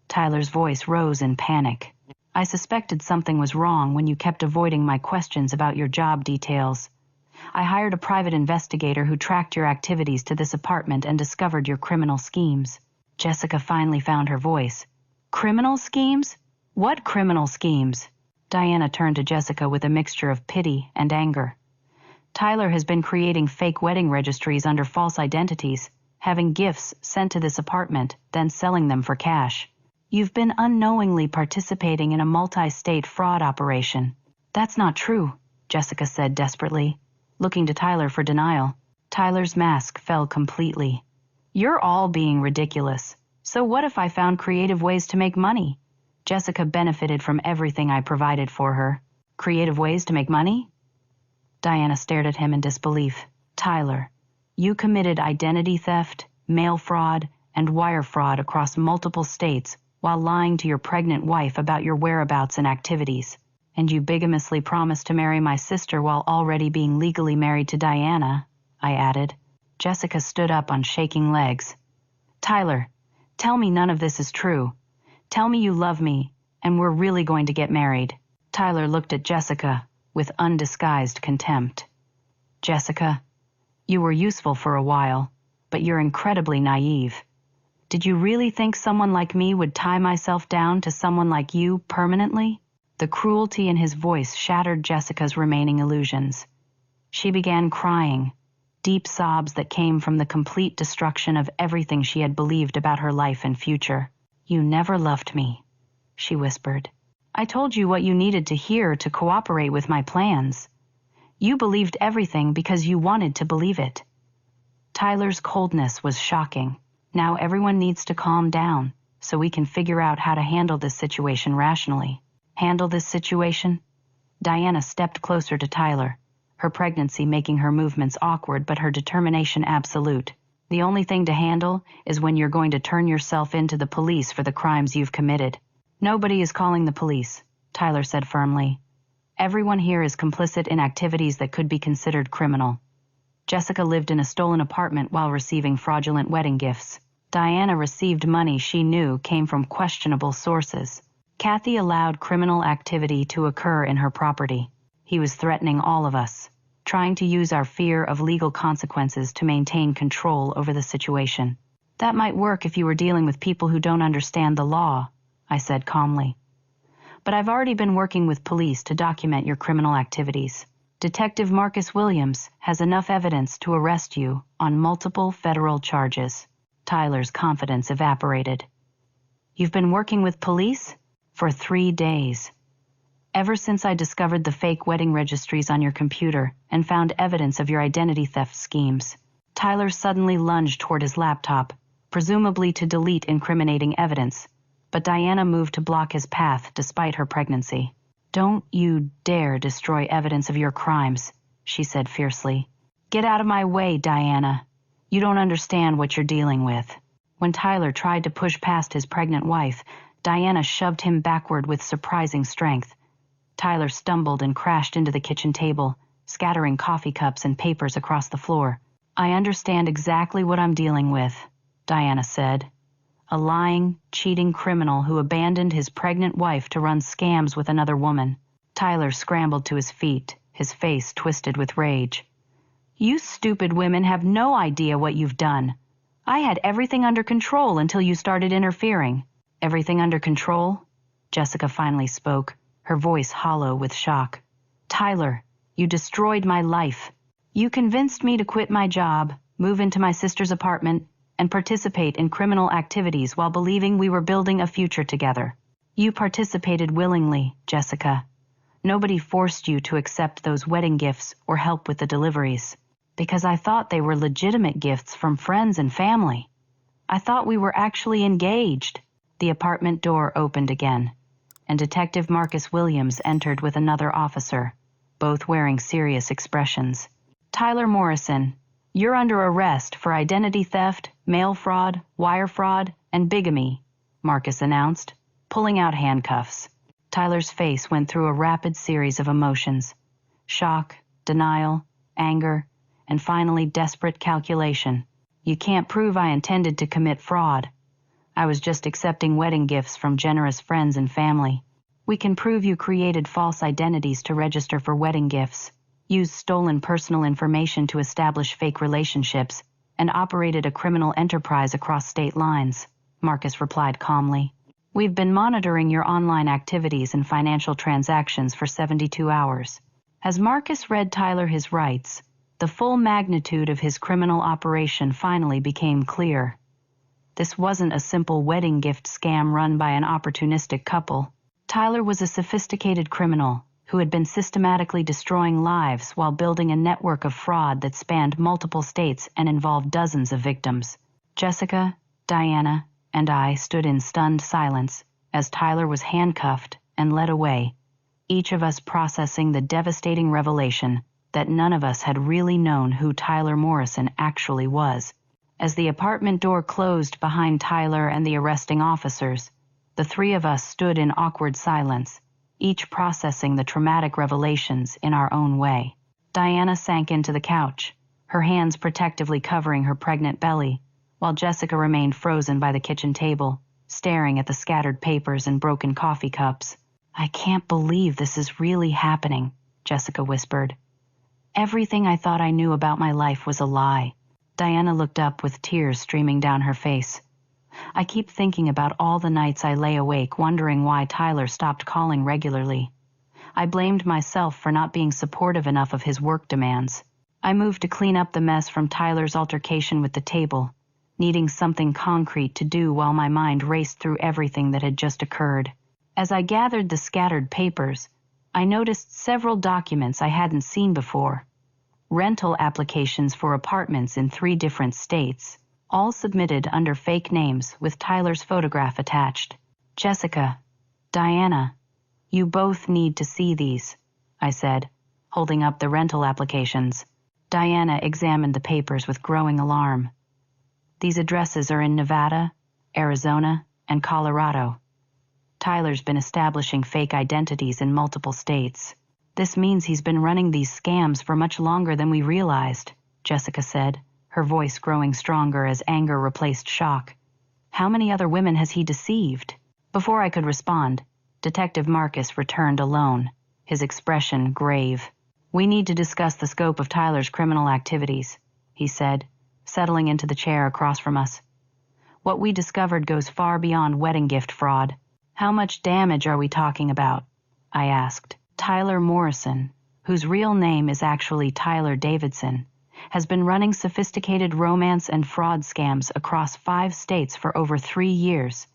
Speaker 1: Tyler's voice rose in panic. "I suspected something was wrong when you kept avoiding my questions about your job details. I hired a private investigator who tracked your activities to this apartment and discovered your criminal schemes." Jessica finally found her voice. "Criminal schemes? What criminal schemes?" Diana turned to Jessica with a mixture of pity and anger. "Tyler has been creating fake wedding registries under false identities, having gifts sent to this apartment, then selling them for cash. You've been unknowingly participating in a multi-state fraud operation." "That's not true," Jessica said desperately. looking to Tyler for denial. Tyler's mask fell completely. You're all being ridiculous. So what if I found creative ways to make money? Jessica benefited from everything I provided for her. Creative ways to make money? Diana stared at him in disbelief. Tyler, you committed identity theft, mail fraud, and wire fraud across multiple states while lying to your pregnant wife about your whereabouts and activities. And you bigamously promised to marry my sister while already being legally married to Diana, I added. Jessica stood up on shaking legs. Tyler, tell me none of this is true. Tell me you love me, and we're really going to get married. Tyler looked at Jessica with undisguised contempt. Jessica, you were useful for a while, but you're incredibly naive. Did you really think someone like me would tie myself down to someone like you permanently? The cruelty in his voice shattered Jessica's remaining illusions. She began crying, deep sobs that came from the complete destruction of everything she had believed about her life and future. You never loved me, she whispered. I told you what you needed to hear to cooperate with my plans. You believed everything because you wanted to believe it. Tyler's coldness was shocking. Now everyone needs to calm down so we can figure out how to handle this situation rationally. Handle this situation? Diana stepped closer to Tyler, her pregnancy making her movements awkward but her determination absolute. The only thing to handle is when you're going to turn yourself into the police for the crimes you've committed. Nobody is calling the police, Tyler said firmly. Everyone here is complicit in activities that could be considered criminal. Jessica lived in a stolen apartment while receiving fraudulent wedding gifts. Diana received money she knew came from questionable sources. Cathy allowed criminal activity to occur in her property. He was threatening all of us, trying to use our fear of legal consequences to maintain control over the situation. That might work if you were dealing with people who don't understand the law, I said calmly. But I've already been working with police to document your criminal activities. Detective Marcus Williams has enough evidence to arrest you on multiple federal charges. Tyler's confidence evaporated. You've been working with police? For 3 days. Ever since I discovered the fake wedding registries on your computer and found evidence of your identity theft schemes. Tyler suddenly lunged toward his laptop, presumably to delete incriminating evidence, but Diana moved to block his path despite her pregnancy. Don't you dare destroy evidence of your crimes, she said fiercely. Get out of my way, Diana. You don't understand what you're dealing with. When Tyler tried to push past his pregnant wife, Diana shoved him backward with surprising strength. Tyler stumbled and crashed into the kitchen table, scattering coffee cups and papers across the floor. I understand exactly what I'm dealing with, Diana said. A lying, cheating criminal who abandoned his pregnant wife to run scams with another woman. Tyler scrambled to his feet, his face twisted with rage. You stupid women have no idea what you've done. I had everything under control until you started interfering. Everything under control? Jessica finally spoke, her voice hollow with shock. Tyler, you destroyed my life. You convinced me to quit my job, move into my sister's apartment, and participate in criminal activities while believing we were building a future together. You participated willingly, Jessica. Nobody forced you to accept those wedding gifts or help with the deliveries, because I thought they were legitimate gifts from friends and family. I thought we were actually engaged. The apartment door opened again, and Detective Marcus Williams entered with another officer, both wearing serious expressions. Tyler Morrison, you're under arrest for identity theft, mail fraud, wire fraud, and bigamy, Marcus announced, pulling out handcuffs. Tyler's face went through a rapid series of emotions: shock, denial, anger, and finally desperate calculation. You can't prove I intended to commit fraud. I was just accepting wedding gifts from generous friends and family. We can prove you created false identities to register for wedding gifts, used stolen personal information to establish fake relationships, and operated a criminal enterprise across state lines, Marcus replied calmly. We've been monitoring your online activities and financial transactions for 72 hours. As Marcus read Tyler his rights, the full magnitude of his criminal operation finally became clear. This wasn't a simple wedding gift scam run by an opportunistic couple. Tyler was a sophisticated criminal, who had been systematically destroying lives while building a network of fraud that spanned multiple states and involved dozens of victims. Jessica, Diana, and I stood in stunned silence as Tyler was handcuffed and led away, each of us processing the devastating revelation that none of us had really known who Tyler Morrison actually was. As the apartment door closed behind Tyler and the arresting officers, the three of us stood in awkward silence, each processing the traumatic revelations in our own way. Diana sank into the couch, her hands protectively covering her pregnant belly, while Jessica remained frozen by the kitchen table, staring at the scattered papers and broken coffee cups. "I can't believe this is really happening," Jessica whispered. "Everything I thought I knew about my life was a lie." Diana looked up with tears streaming down her face. "I keep thinking about all the nights I lay awake wondering why Tyler stopped calling regularly. I blamed myself for not being supportive enough of his work demands. I moved to clean up the mess from Tyler's altercation with the table, needing something concrete to do while my mind raced through everything that had just occurred. As I gathered the scattered papers, I noticed several documents I hadn't seen before. Rental applications for apartments in 3 different states, all submitted under fake names with Tyler's photograph attached. "Jessica, Diana, you both need to see these," I said, holding up the rental applications. Diana examined the papers with growing alarm. "These addresses are in Nevada, Arizona, and Colorado. Tyler's been establishing fake identities in multiple states. This means he's been running these scams for much longer than we realized," Jessica said, her voice growing stronger as anger replaced shock. "How many other women has he deceived?" Before I could respond, Detective Marcus returned alone, his expression grave. "We need to discuss the scope of Tyler's criminal activities," he said, settling into the chair across from us. "What we discovered goes far beyond wedding gift fraud." "How much damage are we talking about?" I asked. "Tyler Morrison, whose real name is actually Tyler Davidson, has been running sophisticated romance and fraud scams across 5 states for over 3 years.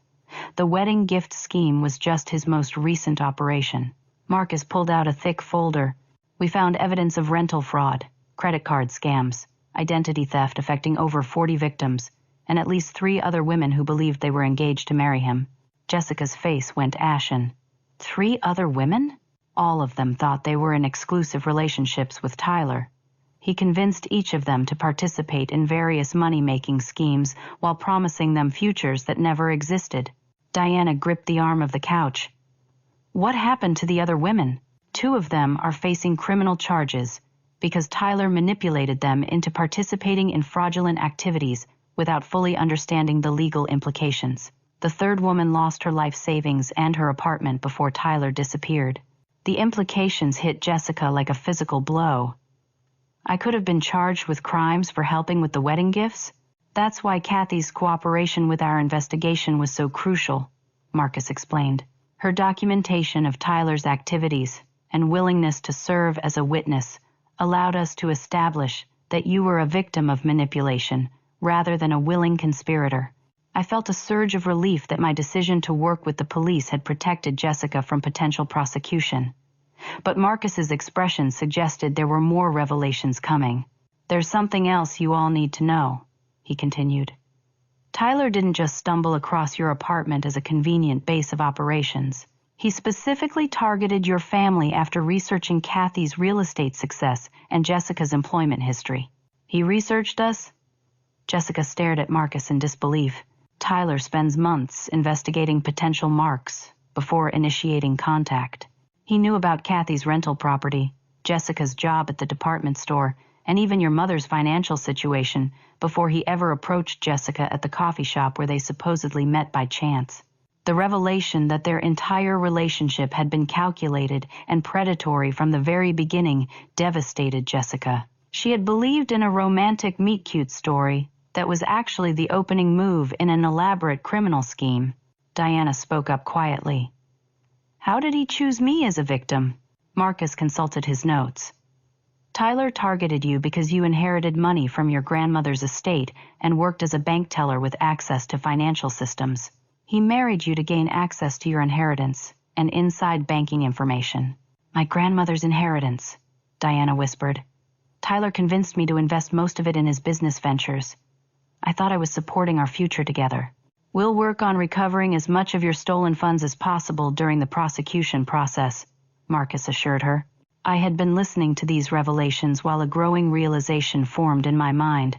Speaker 1: The wedding gift scheme was just his most recent operation." Marcus pulled out a thick folder. "We found evidence of rental fraud, credit card scams, identity theft affecting over 40 victims, and at least 3 other women who believed they were engaged to marry him." Jessica's face went ashen. 3 other women? All of them thought they were in exclusive relationships with Tyler. He convinced each of them to participate in various money-making schemes while promising them futures that never existed. Diana gripped the arm of the couch. "What happened to the other women? 2 of them are facing criminal charges because Tyler manipulated them into participating in fraudulent activities without fully understanding the legal implications. The 3rd woman lost her life savings and her apartment before Tyler disappeared." The implications hit Jessica like a physical blow. "I could have been charged with crimes for helping with the wedding gifts? That's why Cathy's cooperation with our investigation was so crucial," Marcus explained. "Her documentation of Tyler's activities and willingness to serve as a witness allowed us to establish that you were a victim of manipulation rather than a willing conspirator." I felt a surge of relief that my decision to work with the police had protected Jessica from potential prosecution. But Marcus's expression suggested there were more revelations coming. "There's something else you all need to know," he continued. "Tyler didn't just stumble across your apartment as a convenient base of operations. He specifically targeted your family after researching Cathy's real estate success and Jessica's employment history." "He researched us?" Jessica stared at Marcus in disbelief. "Tyler spends months investigating potential marks before initiating contact. He knew about Cathy's rental property, Jessica's job at the department store, and even your mother's financial situation before he ever approached Jessica at the coffee shop where they supposedly met by chance. The revelation that their entire relationship had been calculated and predatory from the very beginning devastated Jessica. She had believed in a romantic meet-cute story that was actually the opening move in an elaborate criminal scheme." Diana spoke up quietly. "How did he choose me as a victim?" Marcus consulted his notes. "Tyler targeted you because you inherited money from your grandmother's estate and worked as a bank teller with access to financial systems. He married you to gain access to your inheritance and inside banking information. My grandmother's inheritance, Diana whispered. Tyler convinced me to invest most of it in his business ventures. I thought I was supporting our future together. We'll work on recovering as much of your stolen funds as possible during the prosecution process, Marcus assured her. I had been listening to these revelations while a growing realization formed in my mind.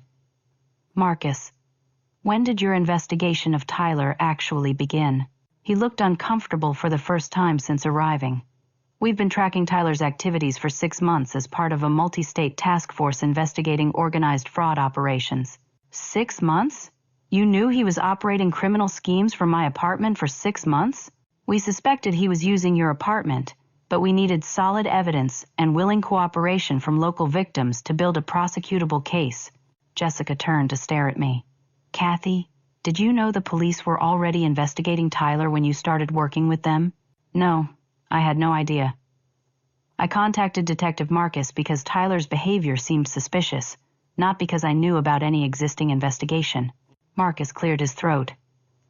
Speaker 1: Marcus, when did your investigation of Tyler actually begin? He looked uncomfortable for the first time since arriving. We've been tracking Tyler's activities for 6 months as part of a multi-state task force investigating organized fraud operations. 6 months? You knew he was operating criminal schemes from my apartment for 6 months? We suspected he was using your apartment, but we needed solid evidence and willing cooperation from local victims to build a prosecutable case. Jessica turned to stare at me. Cathy, did you know the police were already investigating Tyler when you started working with them? No, I had no idea. I contacted Detective Marcus because Tyler's behavior seemed suspicious, not because I knew about any existing investigation. Marcus cleared his throat.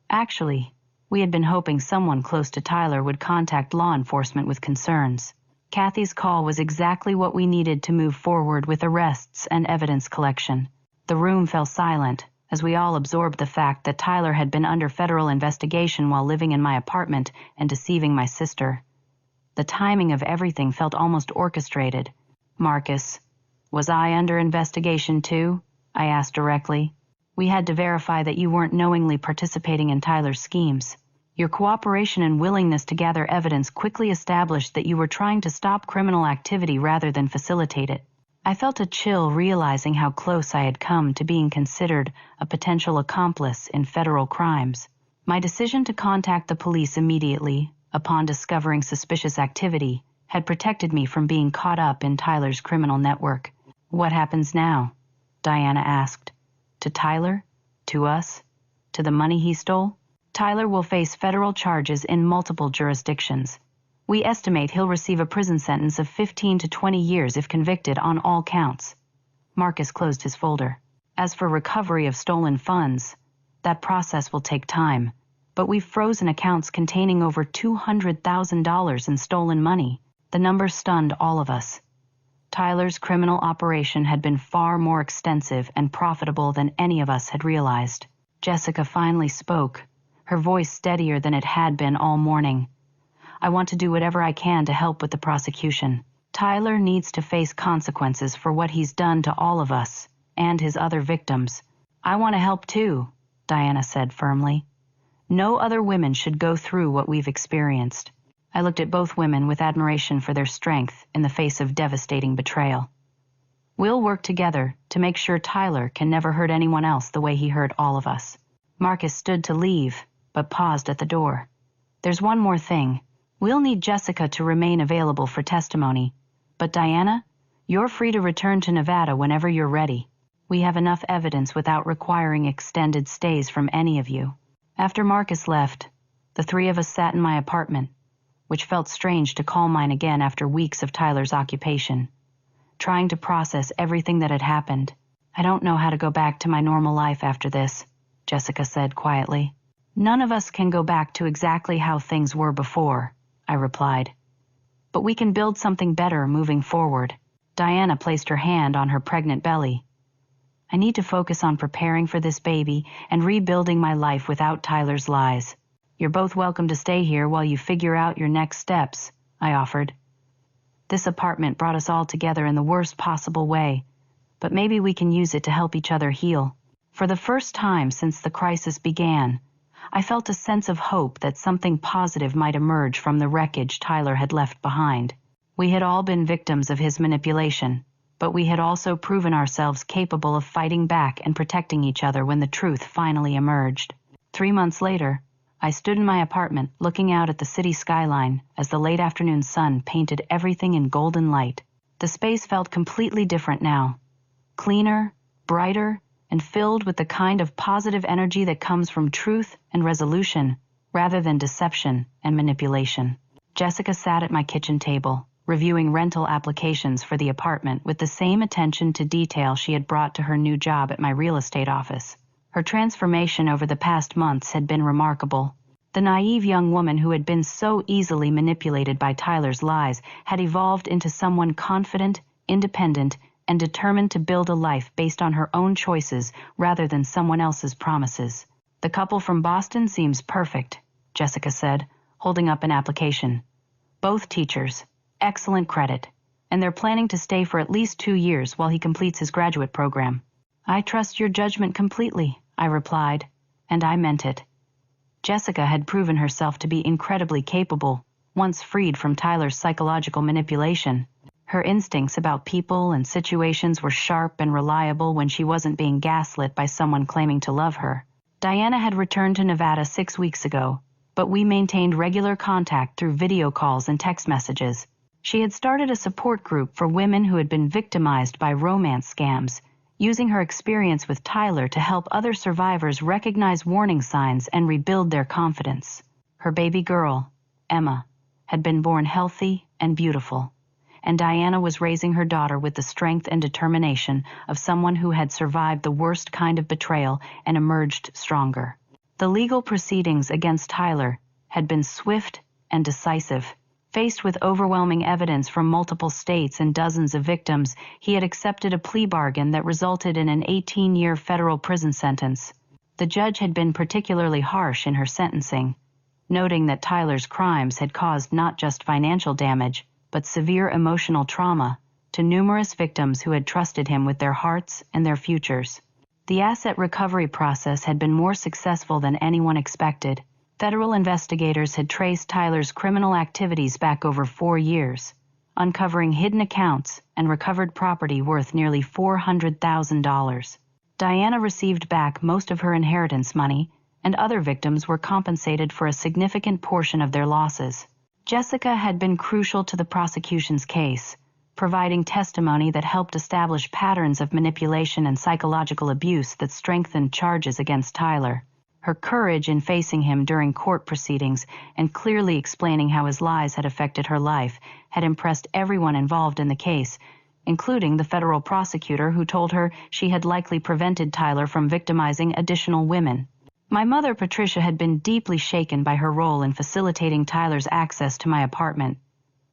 Speaker 1: Actually, we had been hoping someone close to Tyler would contact law enforcement with concerns. Cathy's call was exactly what we needed to move forward with arrests and evidence collection. The room fell silent as we all absorbed the fact that Tyler had been under federal investigation while living in my apartment and deceiving my sister. The timing of everything felt almost orchestrated. Marcus, was I under investigation too? I asked directly. We had to verify that you weren't knowingly participating in Tyler's schemes. Your cooperation and willingness to gather evidence quickly established that you were trying to stop criminal activity rather than facilitate it. I felt a chill realizing how close I had come to being considered a potential accomplice in federal crimes. My decision to contact the police immediately, upon discovering suspicious activity, had protected me from being caught up in Tyler's criminal network. What happens now? Diana asked. To Tyler? To us? To the money he stole? Tyler will face federal charges in multiple jurisdictions. We estimate he'll receive a prison sentence of 15 to 20 years if convicted on all counts. Marcus closed his folder. As for recovery of stolen funds, that process will take time, but we've frozen accounts containing over $200,000 in stolen money. The number stunned all of us. Tyler's criminal operation had been far more extensive and profitable than any of us had realized. Jessica finally spoke, her voice steadier than it had been all morning. I want to do whatever I can to help with the prosecution. Tyler needs to face consequences for what he's done to all of us and his other victims. I want to help too, Diana said firmly. No other women should go through what we've experienced. I looked at both women with admiration for their strength in the face of devastating betrayal. We'll work together to make sure Tyler can never hurt anyone else the way he hurt all of us. Marcus stood to leave, but paused at the door. There's one more thing. We'll need Jessica to remain available for testimony. But Diana, you're free to return to Nevada whenever you're ready. We have enough evidence without requiring extended stays from any of you. After Marcus left, the three of us sat in my apartment, which felt strange to call mine again after weeks of Tyler's occupation, trying to process everything that had happened. I don't know how to go back to my normal life after this, Jessica said quietly. None of us can go back to exactly how things were before, I replied. But we can build something better moving forward. Diana placed her hand on her pregnant belly. I need to focus on preparing for this baby and rebuilding my life without Tyler's lies. You're both welcome to stay here while you figure out your next steps, I offered. This apartment brought us all together in the worst possible way, but maybe we can use it to help each other heal. For the first time since the crisis began, I felt a sense of hope that something positive might emerge from the wreckage Tyler had left behind. We had all been victims of his manipulation, but we had also proven ourselves capable of fighting back and protecting each other when the truth finally emerged. 3 months later, I stood in my apartment looking out at the city skyline as the late afternoon sun painted everything in golden light. The space felt completely different now. Cleaner, brighter, and filled with the kind of positive energy that comes from truth and resolution rather than deception and manipulation. Jessica sat at my kitchen table, reviewing rental applications for the apartment with the same attention to detail she had brought to her new job at my real estate office. Her transformation over the past months had been remarkable. The naive young woman who had been so easily manipulated by Tyler's lies had evolved into someone confident, independent, and determined to build a life based on her own choices rather than someone else's promises. "The couple from Boston seems perfect," Jessica said, holding up an application. "Both teachers, excellent credit, and they're planning to stay for at least 2 years while he completes his graduate program." "I trust your judgment completely," I replied, and I meant it. Jessica had proven herself to be incredibly capable, once freed from Tyler's psychological manipulation. Her instincts about people and situations were sharp and reliable when she wasn't being gaslit by someone claiming to love her. Diana had returned to Nevada 6 weeks ago, but we maintained regular contact through video calls and text messages. She had started a support group for women who had been victimized by romance scams, using her experience with Tyler to help other survivors recognize warning signs and rebuild their confidence. Her baby girl, Emma, had been born healthy and beautiful, and Diana was raising her daughter with the strength and determination of someone who had survived the worst kind of betrayal and emerged stronger. The legal proceedings against Tyler had been swift and decisive. Faced with overwhelming evidence from multiple states and dozens of victims, he had accepted a plea bargain that resulted in an 18-year federal prison sentence. The judge had been particularly harsh in her sentencing, noting that Tyler's crimes had caused not just financial damage, but severe emotional trauma to numerous victims who had trusted him with their hearts and their futures. The asset recovery process had been more successful than anyone expected. Federal investigators had traced Tyler's criminal activities back over 4 years, uncovering hidden accounts and recovered property worth nearly $400,000. Diana received back most of her inheritance money, and other victims were compensated for a significant portion of their losses. Jessica had been crucial to the prosecution's case, providing testimony that helped establish patterns of manipulation and psychological abuse that strengthened charges against Tyler. Her courage in facing him during court proceedings and clearly explaining how his lies had affected her life had impressed everyone involved in the case, including the federal prosecutor who told her she had likely prevented Tyler from victimizing additional women. My mother, Patricia, had been deeply shaken by her role in facilitating Tyler's access to my apartment,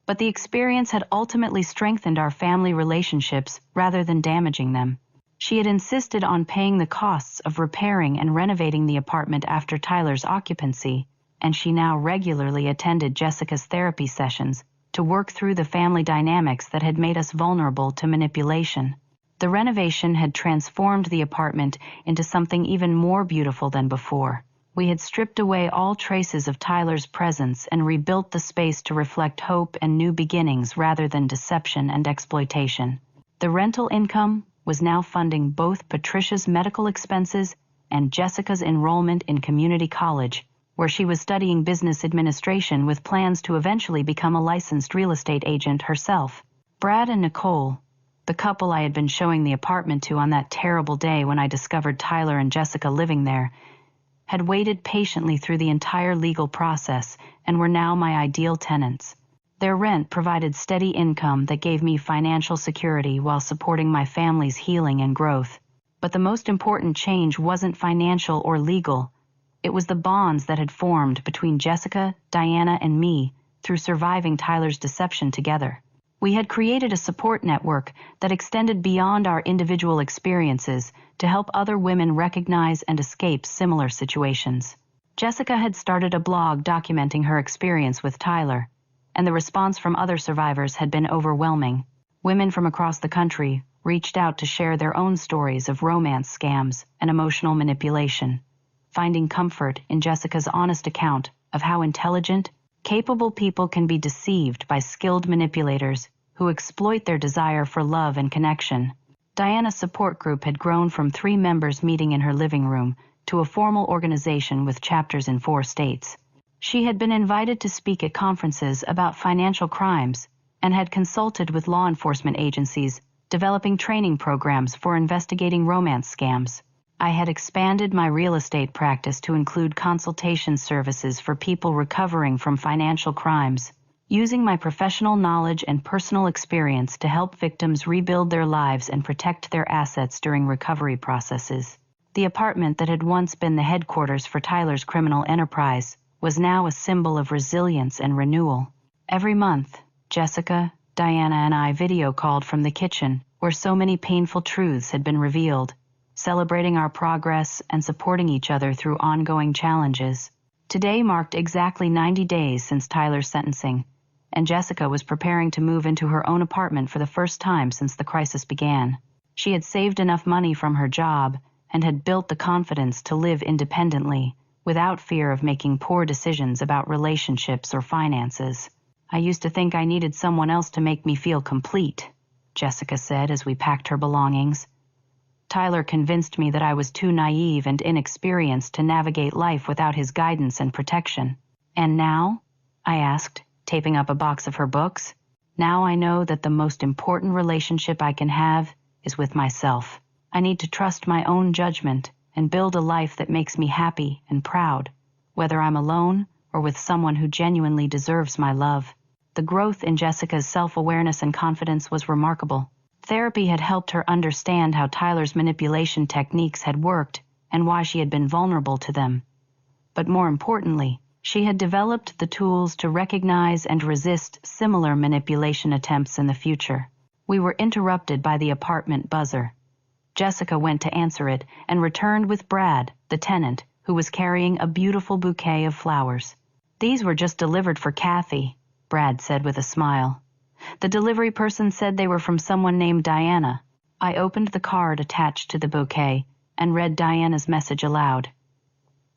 Speaker 1: but the experience had ultimately strengthened our family relationships rather than damaging them. She had insisted on paying the costs of repairing and renovating the apartment after Tyler's occupancy, and she now regularly attended Jessica's therapy sessions to work through the family dynamics that had made us vulnerable to manipulation. The renovation had transformed the apartment into something even more beautiful than before. We had stripped away all traces of Tyler's presence and rebuilt the space to reflect hope and new beginnings rather than deception and exploitation. The rental income was now funding both Patricia's medical expenses and Jessica's enrollment in community college, where she was studying business administration with plans to eventually become a licensed real estate agent herself. Brad and Nicole, the couple I had been showing the apartment to on that terrible day when I discovered Tyler and Jessica living there, had waited patiently through the entire legal process and were now my ideal tenants. Their rent provided steady income that gave me financial security while supporting my family's healing and growth. But the most important change wasn't financial or legal. It was the bonds that had formed between Jessica, Diana, and me through surviving Tyler's deception together. We had created a support network that extended beyond our individual experiences to help other women recognize and escape similar situations. Jessica had started a blog documenting her experience with Tyler, and the response from other survivors had been overwhelming. Women from across the country reached out to share their own stories of romance scams and emotional manipulation, finding comfort in Jessica's honest account of how intelligent, capable people can be deceived by skilled manipulators who exploit their desire for love and connection. Diana's support group had grown from 3 members meeting in her living room to a formal organization with chapters in 4 states. She had been invited to speak at conferences about financial crimes and had consulted with law enforcement agencies, developing training programs for investigating romance scams. I had expanded my real estate practice to include consultation services for people recovering from financial crimes, using my professional knowledge and personal experience to help victims rebuild their lives and protect their assets during recovery processes. The apartment that had once been the headquarters for Tyler's criminal enterprise was now a symbol of resilience and renewal. Every month, Jessica, Diana, and I video called from the kitchen, where so many painful truths had been revealed, celebrating our progress and supporting each other through ongoing challenges. Today marked exactly 90 days since Tyler's sentencing, and Jessica was preparing to move into her own apartment for the first time since the crisis began. She had saved enough money from her job and had built the confidence to live independently, without fear of making poor decisions about relationships or finances. "I used to think I needed someone else to make me feel complete," Jessica said as we packed her belongings. "Tyler convinced me that I was too naive and inexperienced to navigate life without his guidance and protection. And now?" I asked, taping up a box of her books. "Now I know that the most important relationship I can have is with myself. I need to trust my own judgment and build a life that makes me happy and proud, whether I'm alone or with someone who genuinely deserves my love." The growth in Jessica's self-awareness and confidence was remarkable. Therapy had helped her understand how Tyler's manipulation techniques had worked and why she had been vulnerable to them. But more importantly, she had developed the tools to recognize and resist similar manipulation attempts in the future. We were interrupted by the apartment buzzer. Jessica went to answer it and returned with Brad, the tenant, who was carrying a beautiful bouquet of flowers. "These were just delivered for Cathy," Brad said with a smile. "The delivery person said they were from someone named Diana." I opened the card attached to the bouquet and read Diana's message aloud.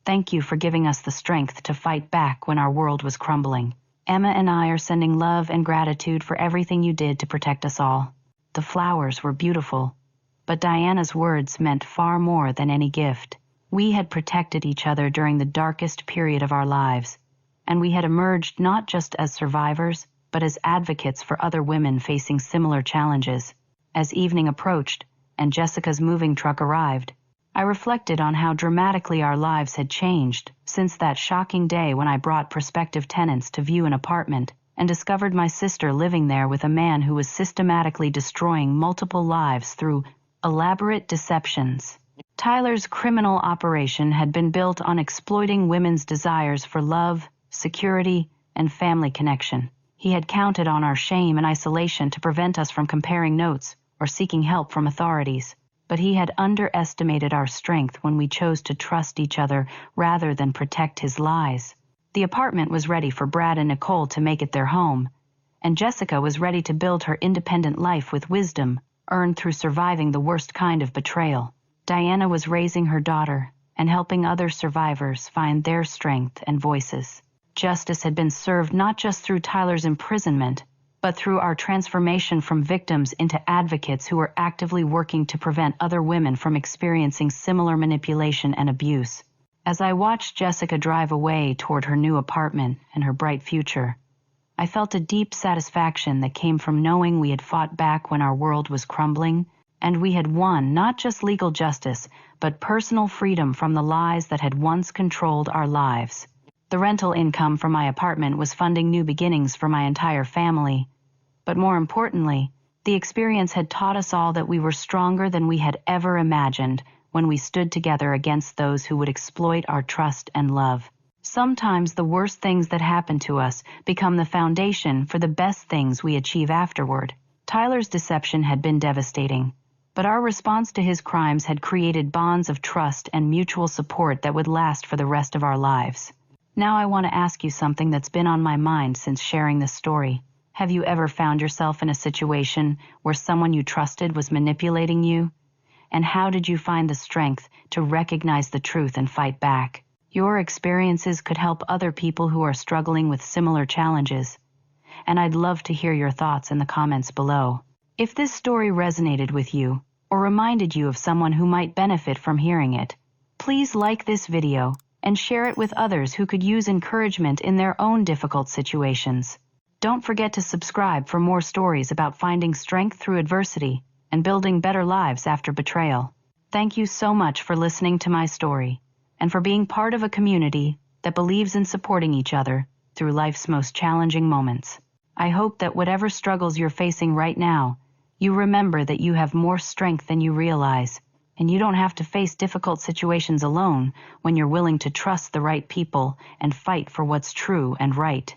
Speaker 1: "Thank you for giving us the strength to fight back when our world was crumbling. Emma and I are sending love and gratitude for everything you did to protect us all." The flowers were beautiful, but Diana's words meant far more than any gift. We had protected each other during the darkest period of our lives, and we had emerged not just as survivors, but as advocates for other women facing similar challenges. As evening approached and Jessica's moving truck arrived, I reflected on how dramatically our lives had changed since that shocking day when I brought prospective tenants to view an apartment and discovered my sister living there with a man who was systematically destroying multiple lives through elaborate deceptions. Tyler's criminal operation had been built on exploiting women's desires for love, security, and family connection. He had counted on our shame and isolation to prevent us from comparing notes or seeking help from authorities. But he had underestimated our strength when we chose to trust each other rather than protect his lies. The apartment was ready for Brad and Nicole to make it their home, and Jessica was ready to build her independent life with wisdom earned through surviving the worst kind of betrayal. Diana was raising her daughter and helping other survivors find their strength and voices. Justice had been served not just through Tyler's imprisonment, but through our transformation from victims into advocates who were actively working to prevent other women from experiencing similar manipulation and abuse. As I watched Jessica drive away toward her new apartment and her bright future, I felt a deep satisfaction that came from knowing we had fought back when our world was crumbling, and we had won not just legal justice, but personal freedom from the lies that had once controlled our lives. The rental income from my apartment was funding new beginnings for my entire family. But more importantly, the experience had taught us all that we were stronger than we had ever imagined when we stood together against those who would exploit our trust and love. Sometimes the worst things that happen to us become the foundation for the best things we achieve afterward. Tyler's deception had been devastating, but our response to his crimes had created bonds of trust and mutual support that would last for the rest of our lives. Now I want to ask you something that's been on my mind since sharing this story. Have you ever found yourself in a situation where someone you trusted was manipulating you? And how did you find the strength to recognize the truth and fight back? Your experiences could help other people who are struggling with similar challenges, and I'd love to hear your thoughts in the comments below. If this story resonated with you or reminded you of someone who might benefit from hearing it, please like this video and share it with others who could use encouragement in their own difficult situations. Don't forget to subscribe for more stories about finding strength through adversity and building better lives after betrayal. Thank you so much for listening to my story and for being part of a community that believes in supporting each other through life's most challenging moments. I hope that whatever struggles you're facing right now, you remember that you have more strength than you realize, And you don't have to face difficult situations alone when you're willing to trust the right people and fight for what's true and right.